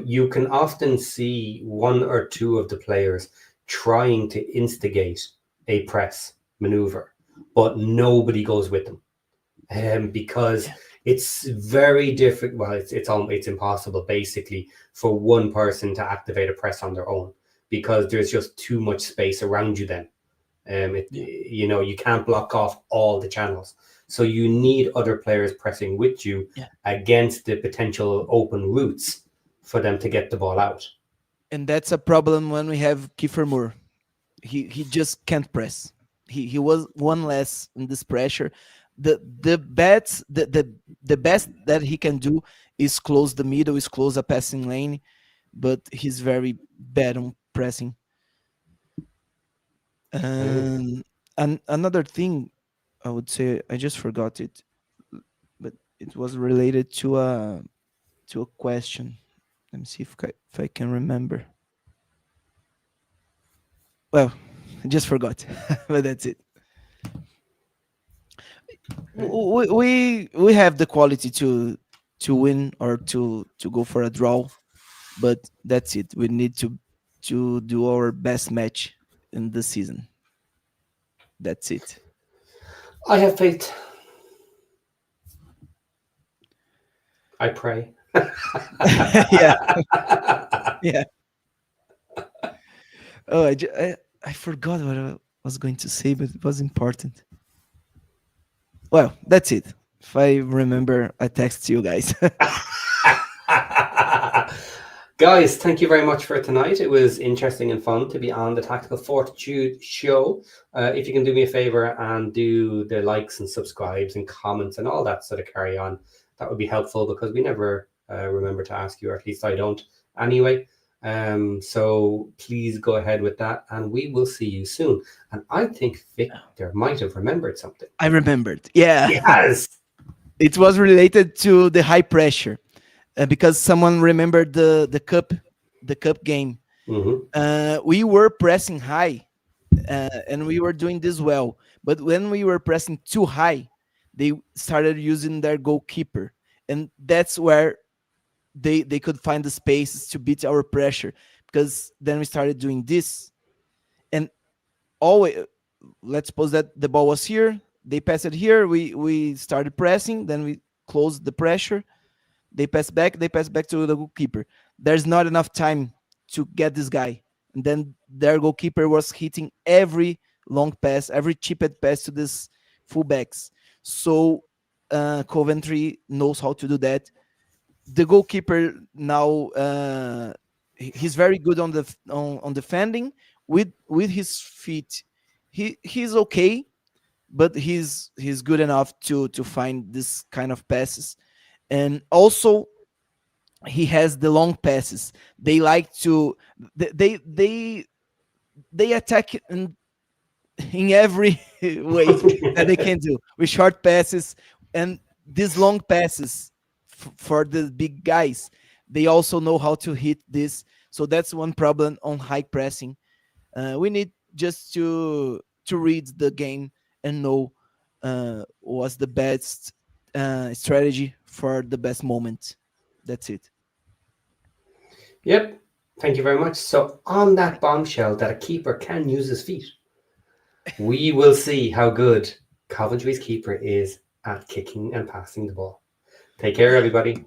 Speaker 1: you can often see one or two of the players trying to instigate a press maneuver, but nobody goes with them, because
Speaker 2: Yeah,
Speaker 1: it's very difficult. Well, it's impossible basically for one person to activate a press on their own because there's just too much space around you then.
Speaker 2: yeah,
Speaker 1: You can't block off all the channels, so you need other players pressing with you
Speaker 2: yeah.
Speaker 1: against the potential open routes for them to get the ball out.
Speaker 2: And that's a problem when we have Kiefer Moore. He just can't press. He was one less in this pressure. The best the best that he can do is close the middle, is close a passing lane, but he's very bad on pressing.
Speaker 1: Okay.
Speaker 2: And another thing I would say, I just forgot it, but it was related to a question. Let me see if I can remember. Well, I just forgot, but that's it.
Speaker 1: Okay.
Speaker 2: We have the quality to win or to go for a draw, but that's it. We need to do our best match in the season. That's it.
Speaker 1: I have faith. I pray.
Speaker 2: Yeah, yeah. Oh, I forgot what I was going to say, but it was important. Well, that's it. If I remember, I text you guys.
Speaker 1: Guys, thank you very much for tonight. It was interesting and fun to be on the Tactical Fortitude show. If you can do me a favor and do the likes and subscribes and comments and all that sort of carry on, that would be helpful because we never remember to ask you, or at least I don't anyway. So please go ahead with that and we will see you soon. And I think Victor might have remembered something.
Speaker 2: I remembered. Yeah,
Speaker 1: Yes.
Speaker 2: it was related to the high pressure because someone remembered the cup game.
Speaker 1: Mm-hmm.
Speaker 2: We were pressing high, and we were doing this well. But when we were pressing too high, they started using their goalkeeper, and that's where they could find the spaces to beat our pressure. Because then we started doing this, and always, let's suppose that the ball was here, they passed it here, we started pressing, then we closed the pressure, they pass back to the goalkeeper. There's not enough time to get this guy. And then their goalkeeper was hitting every long pass, every chipped pass to this fullbacks. So Coventry knows how to do that. The goalkeeper now he's very good on defending with his feet. He's okay, but he's good enough to find this kind of passes. And also he has the long passes. They like to they attack in every way that they can do with short passes and these long passes for the big guys. They also know how to hit this. So that's one problem on high pressing. We need just to read the game and know what's the best strategy for the best moment. That's it.
Speaker 1: Yep. Thank you very much. So, on that bombshell that a keeper can use his feet, we will see how good Coventry's keeper is at kicking and passing the ball. Take care, everybody.